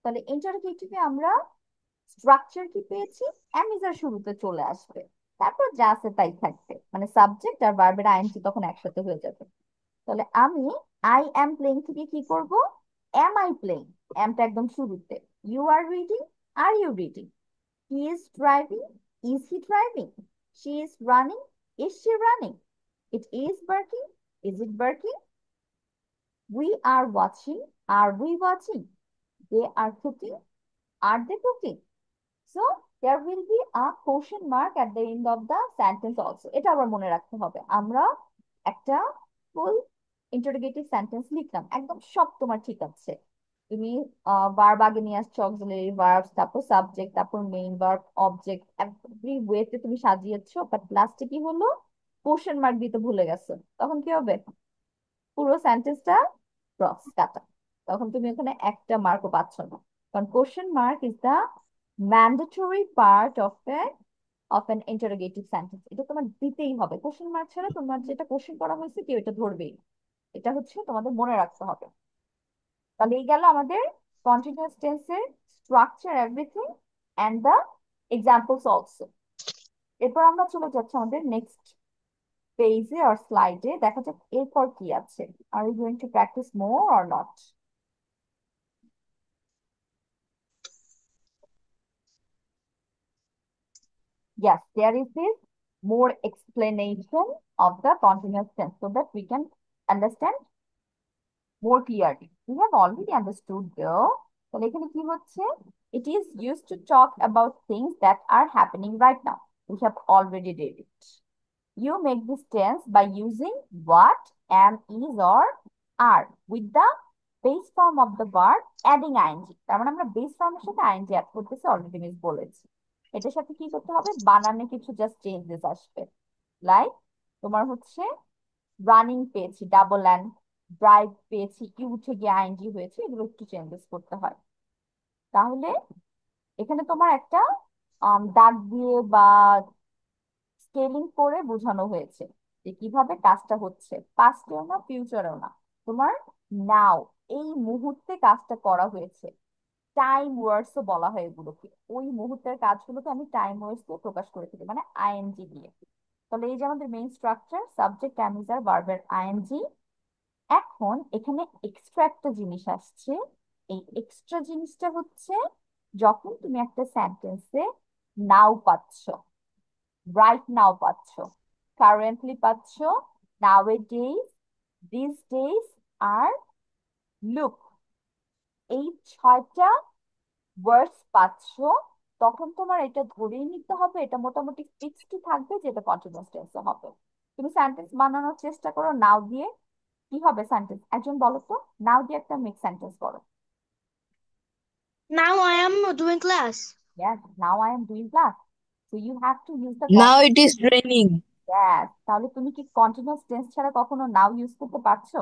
তাহলে ইন্টারোগেটিভে আমরা স্ট্রাকচার কি পেয়েছি, অ্যামিজার শুরুতে চলে আসবে, তারপর যা আছে তাই থাকবে, মানে সাবজেক্ট আর ভার্বের আইএনজি তখন একসাথে হয়ে যাবে। তাহলে আমি আই অ্যাম প্লেইং থেকে কি করব, অ্যাম আই প্লেইং, অ্যামটা একদম শুরুতে। You are reading, are you reading. He is driving, is he driving. She is running, is she running. It is barking, is it barking. We are watching. Are we watching? They are cooking. Are they cooking? So there will be a question mark at the end of the sentence also. এটা আবার মনে রাখতে হবে। আমরা একটা ফুল interrogative sentence লিখলাম, একদম সব তোমার ঠিক আছে। তুমি ভার্ব আগে নিয়ে আসছো, অক্সিলারি ভার্ব, তারপর সাবজেক্ট, তারপর মেইন ভার্ব, অবজেক্ট, এভরি ওয়েতে তুমি সাজিয়েছো, বাট লাস্টে কি হলো, কোশ্চেন মার্ক দিতে ভুলে গেছো, তখন কি হবে, পুরো সেন্টেন্সটা ক্রস কাটা, তখন তুমি ওখানে একটা মার্কও পাচ্ছ না, কারণ question mark is the mandatory part of an interrogative sentence. এটা তোমার দিতেই হবে, কোশ্চেন মার্ক ছাড়া তোমার যেটা কোশ্চেন করা হয়েছে কেউ এটা ধরবেই না। এটা হচ্ছে তোমাদের মনে রাখতে হবে। তাহলে এই গেল আমাদের কন্টিনিউয়াস টেন্সের structure, everything and the examples also. এরপর আমরা চলে যাচ্ছি আমাদের নেক্সট পেজে আর স্লাইডে, দেখা যাক এরপর কি আছে। Are you going to practise more or not? Yes, there is this more explanation of the continuous tense so that we can understand more clearly. We have already understood there. তাহলে এখানে কি হচ্ছে, it is used to talk about things that are happening right now. We have already did it. You make this tense by using what, am, is, or are with the base form of the verb adding ing. তার মানে আমরা base ফর্মের সাথে ing add করতেছি, already miss বলেছি। এটার সাথে কি করতে হবে, বানানে কিছু জাস্ট চেঞ্জেস আসবে। লাইক তোমার হচ্ছে রানিং পেয়েছি ডাবল এন, ড্রাইভ পেয়েছি ইউ উঠে গিয়ে আইএনজি হয়েছে, এগুলো একটু চেঞ্জেস করতে হয়। তাহলে এখানে তোমার একটা দাগ দিয়ে বা স্কেলিং করে বোঝানো হয়েছে যে কিভাবে কাজটা হচ্ছে, পাস্টেও না ফিউচারেও না, তোমার নাও এই মুহূর্তে কাজটা করা হয়েছে। টাইম ওয়ার্ডসও বলা হয় এগুলোকে, ওই মুহূর্তের কাজগুলোকে আমি টাইম ওয়ার্ডস দিয়ে প্রকাশ করে থাকি, মানে আইএনজি দিয়ে। তাহলে এই যে আমাদের মেইন স্ট্রাকচার, সাবজেক্ট, অ্যামিজার, ভার্বের আইএনজি। এখন এখানে এক্সট্রা একটা জিনিস আসছে। এই এক্সট্রা জিনিসটা হচ্ছে যখন তুমি একটা সেন্টেন্সে নাও পাচ্ছ, রাইট নাও পাচ্ছ, কারেন্টলি পাচ্ছ, nowadays, this days, আর লুক, এই ছয়টা ওয়ার্ডস পাচ্ছ, তখন তোমার এটা ধরেই নিতে হবে, এটা মোটামুটি ফিক্সড থাকবে যে এটা কন্টিনিউয়াস টেন্সে হবে। তুমি সেন্টেন্স বানানোর চেষ্টা করো নাও দিয়ে, কি হবে সেন্টেন্স, একজন বলো তো, নাও দিয়ে একটা মিক্স সেন্টেন্স করো। Now I am doing class. Yes, now I am doing class. So you have to use the Now it is raining. Yes, তাহলে তুমি কি কন্টিনিউয়াস টেন্স ছাড়া কখনো নাও ইউজ করতে পারছো?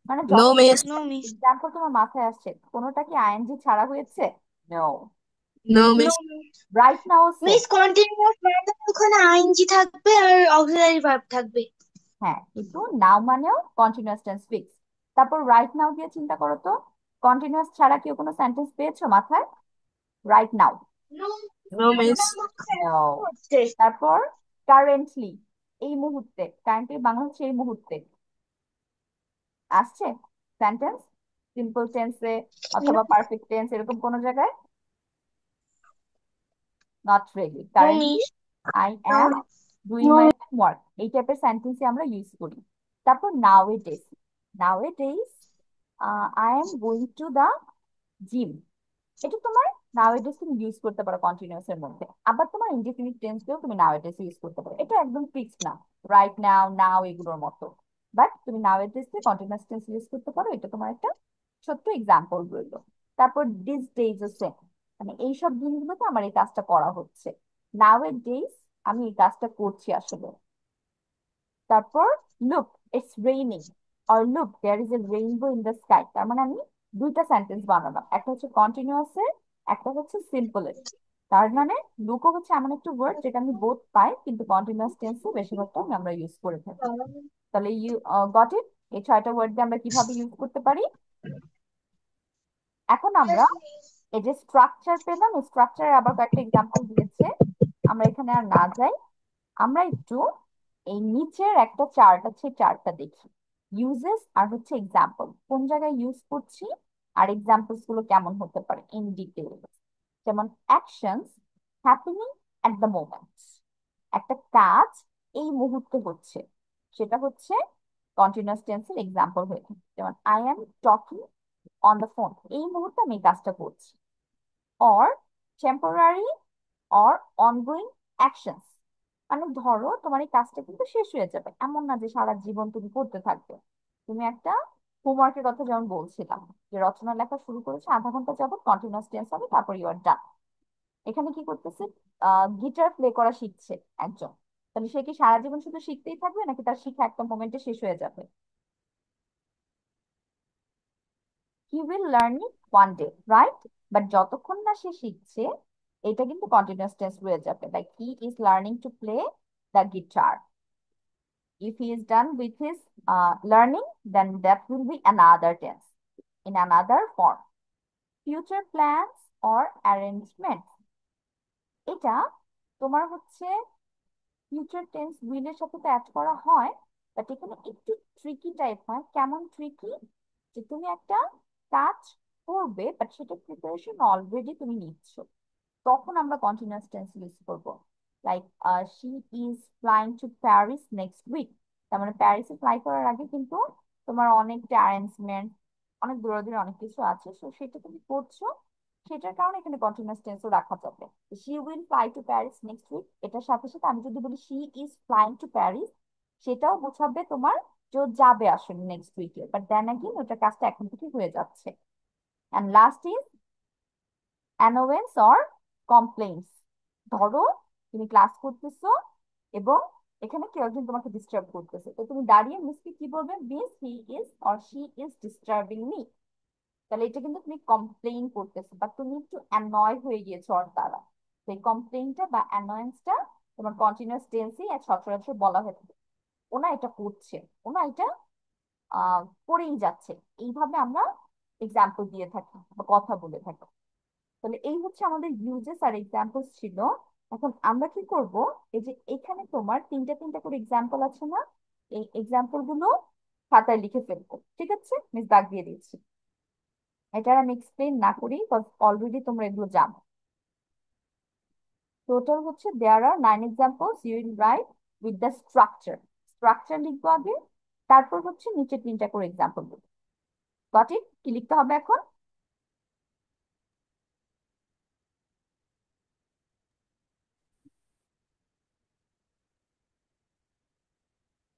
মানে No, যত miss. No, miss. এক্সাম্পল তোমার মাথায় আসছে কোনোটা কি আইএনজি ছাড়া হয়েছে? No. No, No, miss. miss. Right now same. Miss continuous মানে ওখানে আইএনজি থাকবে আর অক্সিলারি ভার্ব থাকবে। হ্যাঁ, কিন্তু নাও মানেও কন্টিনিউয়াস টেন্স ফিক্স। তারপর রাইট নাও দিয়ে চিন্তা করো তো, কন্টিনিউয়াস ছাড়া কেউ কোনো সেন্টেন্স পেয়েছো মাথায়? Right now. No, No, miss. No. তারপর কারেন্টলি, এই মুহূর্তে, কারেন্টলি বাংলা হচ্ছে এই মুহূর্তে, আসছে সেন্টেন্স সিম্পল টেন্সে অথবা পারফেক্ট টেন্স এরকম কোন জায়গায়? Not really. no, currently miss. I No, am doing no, my homework, এই টাইপের সেন্টেন্সই আমরা ইউজ করি। তারপর nowadays, nowadays I am going to the gym, এটা তোমার নাওএডেজ তুমি ইউজ করতে পারো কন্টিনিউয়াস এর মধ্যে। আবার তোমার ইনডিফিনিট টেন্স দিয়েও তুমি নাওএডেজ ইউজ করতে পারো, এটা একদম ফিক্সড না রাইট নাও নাও এগুলোর মতো। বাট তুমি নাওএডেজ দিয়ে কন্টিনিউয়াস টেন্স ইউজ করতে পারো, এটা তোমার একটা ছোট্ট এক্সাম্পল রইলো। তারপর দিস ডেজ ও সেম, মানে এইসব দিনগুলোতে আমার এই কাজটা করা হচ্ছে, নাওএডেজ আমি এই কাজটা করছি আসলে। তারপর look it's raining, or look there is a rainbow in the sky, তার মানে আমি দুইটা সেন্টেন্স বানালাম, একটা হচ্ছে কন্টিনিউয়াস এর, একটা হচ্ছে সিম্পল এর। তার মানে লুকও হচ্ছে এমন একটা ওয়ার্ড যেটা আমি বোথ পাই, কিন্তু কন্টিনিউয়াস টেন্সে বেশিরভাগ টাইম আমরা ইউজ করে থাকি। তাহলে ইউ গট ইট, এই 6টা ওয়ার্ড দিয়ে আমরা কিভাবে ইউজ করতে পারি। এখন আমরা এই যে স্ট্রাকচার পেলাম, স্ট্রাকচারের আবার কয়েকটা এক্সাম্পল দিয়েছে, আমরা এখানে আর না যাই, আমরা একটু এই নিচের একটা চার্ট আছে, চার্টটা দেখি ইউজেস আর হচ্ছে এক্সাম্পল কোন জায়গায় ইউজ করছি আর এক্সাম্পলস গুলো কেমন হতে পারে ইন ডিটেল। যেমন actions happening at the moment, একটা কাজ এই মুহূর্তে হচ্ছে, সেটা হচ্ছে কন্টিনিউয়াস টেন্সের এক্সাম্পল হয়ে থাকে। যেমন I am talking on the phone, এই মুহূর্তে আমি এই কাজটা করছি। Or temporary or ongoing actions, মানে ধরো তোমার এই কাজটা কিন্তু শেষ হয়ে যাবে, এমন না যে সারা জীবন তুমি করতে থাকবে। তুমি একটা হোমওয়ার্কের কথা যেমন বলছিলাম, যে রচনা লেখা শুরু করেছে, আধা ঘন্টা যাবত কন্টিনিউয়াস টেন্স হবে, তারপর ইউ আর ডান। এখানে কি করতেছে, গিটার প্লে করা শিখছে একজন, তাহলে সে কি সারা জীবন শুধু শিখতেই থাকবে নাকি তার শিক্ষা একটা মোমেন্টে শেষ হয়ে যাবে? He will learn it one day, right? But যতক্ষণ না সে শিখছে এটা কিন্তু কন্টিনিউয়াস টেন্স রয়ে যাবে, like he is learning to play the guitar. If he is done with his learning, then that will be another tense in another form. Future plans or arrangements, এটা তোমার হচ্ছে ফিউচার টেন্স উইল এর সাথে তো add করা হয়, but এখানে একটু ট্রিকি টাইপ হয়। কেমন ট্রিকি, যে তুমি একটা কাজ করবে বাট সেটা প্রিপারেশন অলরেডি তুমি নিচ্ছ, তখন আমরা কন্টিনিউয়াস টেন্স ইউজ করব। Like she is flying to Paris next week, তার মানে প্যারিসে ফ্লাই করার আগে কিন্তু তোমার অনেকটা অ্যারেঞ্জমেন্ট, অনেক দূরাদূরি অনেক কিছু আছে, সো সেটা তুমি করছো, সেটার কারণে এখানে কন্টিনিউয়াস টেন্সও রাখা যাবে। She will fly to Paris next week, এটার সাথে সাথে আমি যদি বলি she is flying to Paris, সেটাও বোঝাবে তোমার যে ও যাবে আসলে নেক্সট উইকে, বাট দেন অ্যাগেন ওটার কাজটা এখন থেকে হয়ে যাচ্ছে। And last is অ্যানোয়েন্স or compliance, ধরো তুমি ক্লাস করতেছো এবং এখানে কেউ একজন তোমাকে ডিস্টার্ব করতেছে, তো তুমি দাঁড়িয়ে মিসকে কি বলবে, miss he is or she is disturbing me, তাহলে এটা কিন্তু তুমি কমপ্লেইন করতেছো বা তুমি একটু অ্যানয় হয়ে গিয়েছো ওর দ্বারা। সেই কমপ্লেইনটা বা অ্যানয়েন্সটা তোমার কন্টিনিউয়াস টেন্সেই সচরাচর বলা হয়ে থাকে, ওনা এটা করছে, ওনা এটা করেই যাচ্ছে, এইভাবে আমরা এক্সাম্পল দিয়ে থাকি বা কথা বলে থাকি। তাহলে এই হচ্ছে আমাদের ইউজেস আর এক্সাম্পলস ছিল। এখন আমরা কি করব, এই যে এখানে তোমার তিনটা তিনটা করে এক্সাম্পল আছে না, এই এক্সাম্পল গুলো খাতায় লিখে ফেলবো, ঠিক আছে? মিস দাগ দিয়ে দিচ্ছি, এটা আমি এক্সপ্লেন না করি, অলরেডি তোমরা এগুলো জানো। টোটাল হচ্ছে there are 9 examples, you will write with the structure, structure লিখবো আগে, তারপর হচ্ছে নিচে তিনটা করে এক্সাম্পল লিখবো। Got it? কি লিখতে হবে এখন?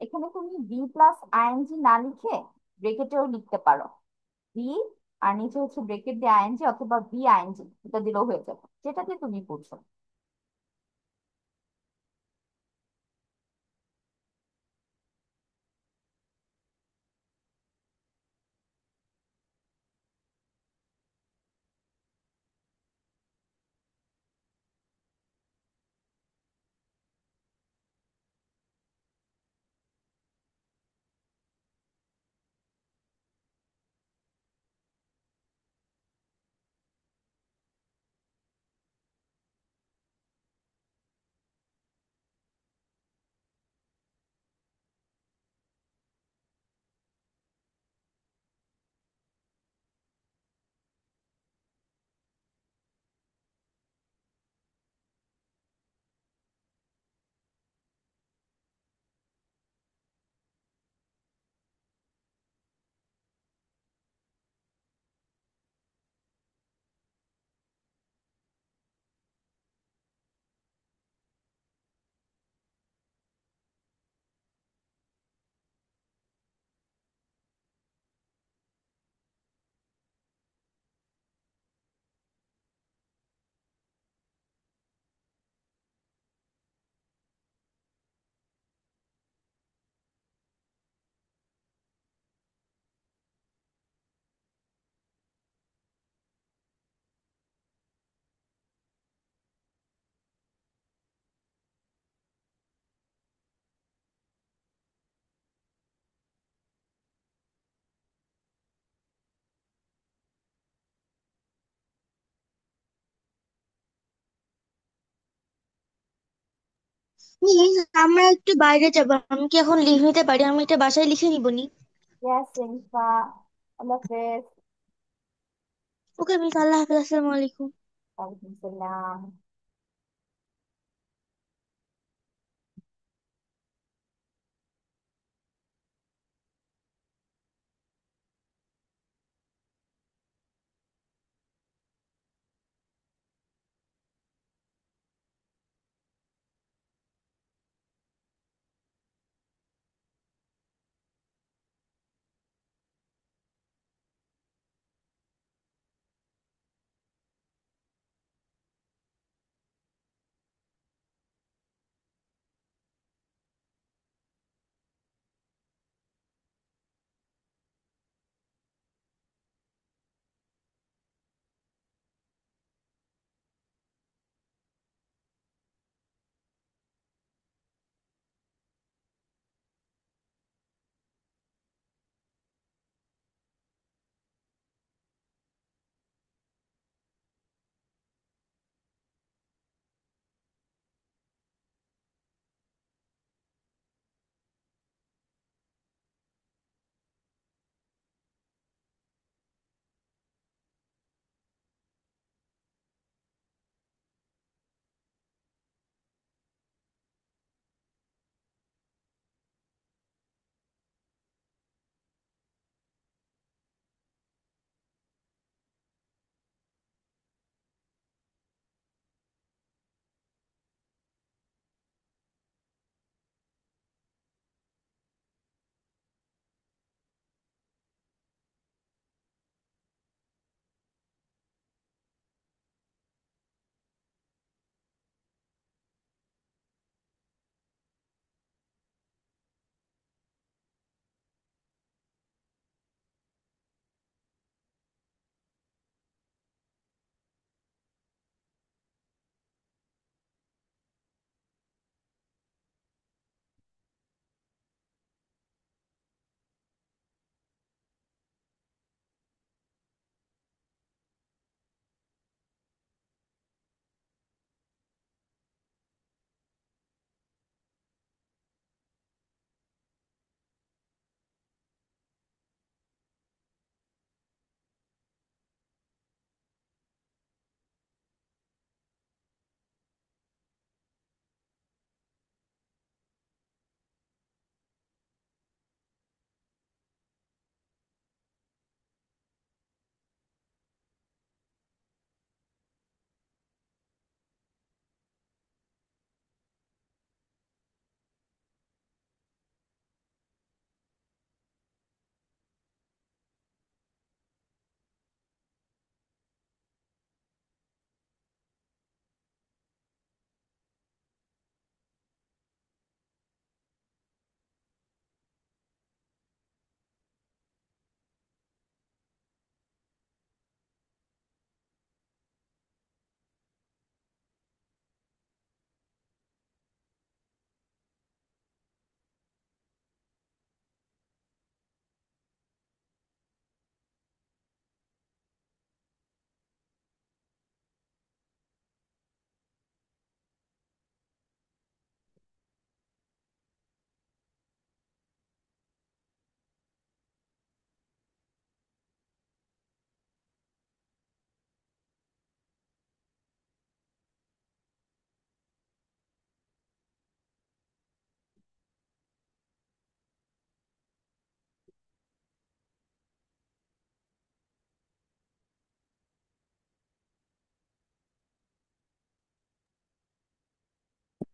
এখানে তুমি বি প্লাস আইএনজি না লিখে ব্রেকেটেও লিখতে পারো, বি আর নিচে হচ্ছে ব্রেকেট দিয়ে আইএনজি অথবা বি আইএনজি, এটা দিলেও হয়ে যাবে, যেটা দিয়ে তুমি বুঝছো। মিস, আমরা একটু বাইরে যাবো, আমি কি এখন লিভ নিতে পারি? আমি এটা বাসায় লিখে নিবনি? ইয়েস রিম্পা, আল্লাহ হাফেজ। ওকে মিস, আল্লাহ হাফেজ, আসসালামু আলাইকুম। ওয়ালাইকুম সালাম।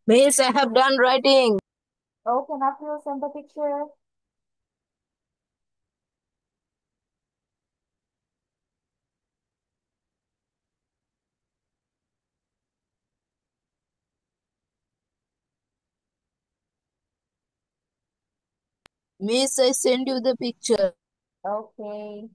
Miss, I have done writing. Okay, now you send the picture. Miss, I send you the picture. Okay.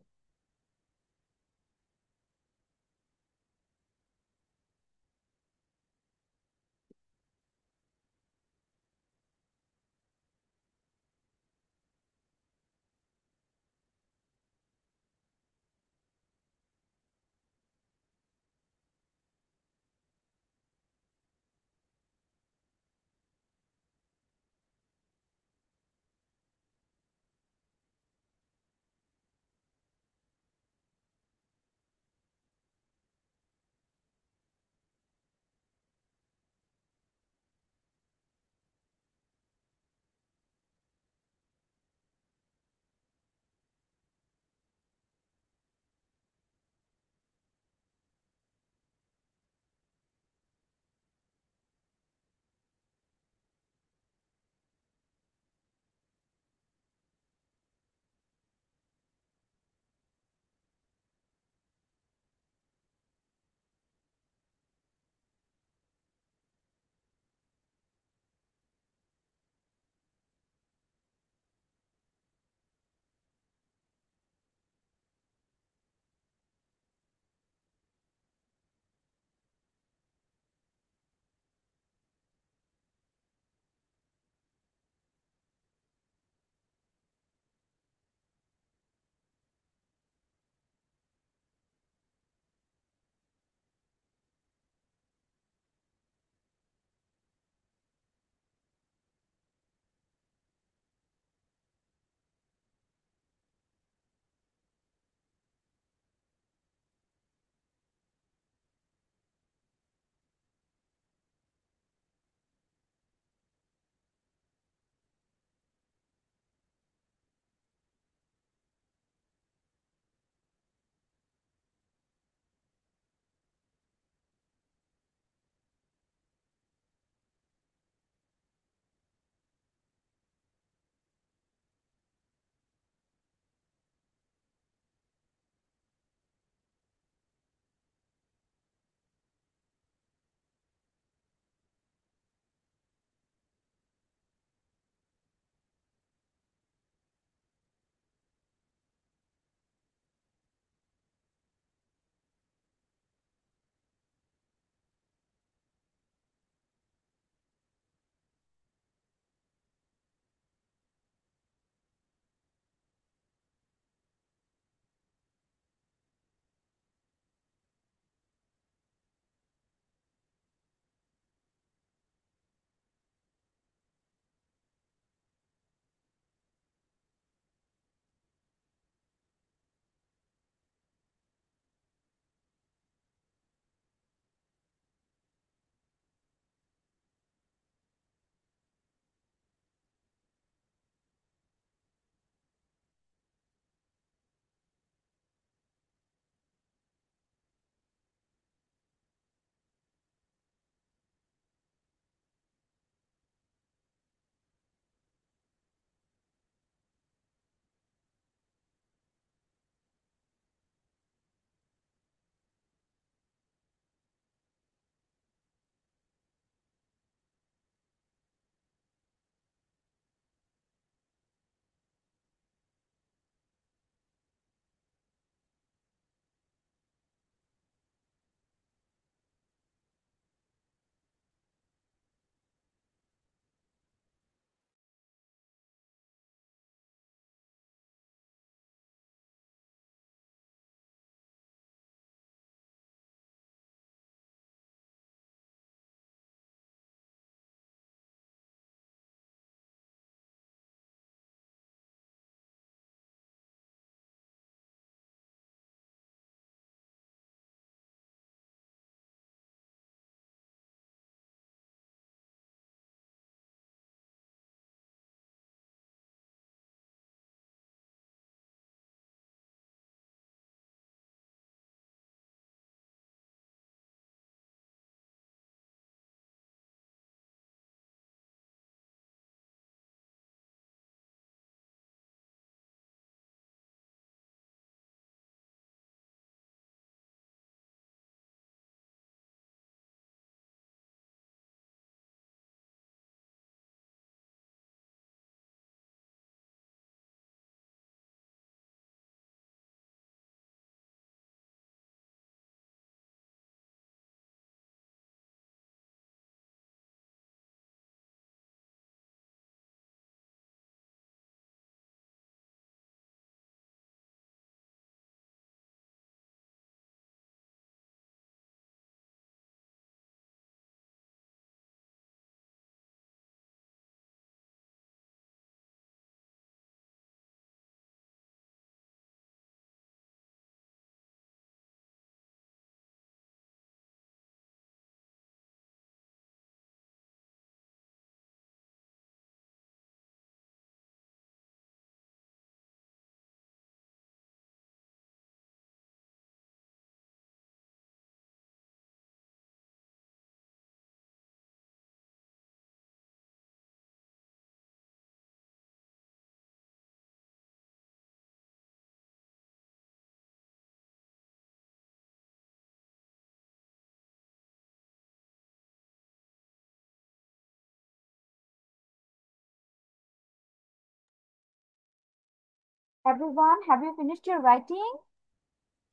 Everyone, have you finished your writing?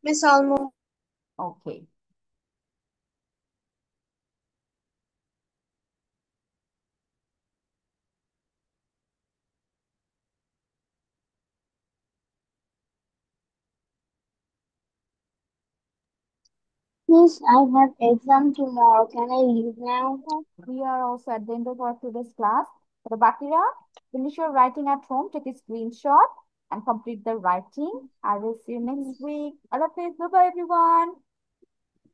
Miss Almo. Okay. Miss, I have exam tomorrow. Can I leave now? We are also at the end of our today's class. So, Bakira, finish your writing at home, take a screenshot, and complete the writing. I will see you next week. Allah Hafiz. Bye bye, everyone.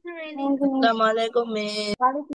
Thank you, Miss. Assalamualaikum, Miss. Bye.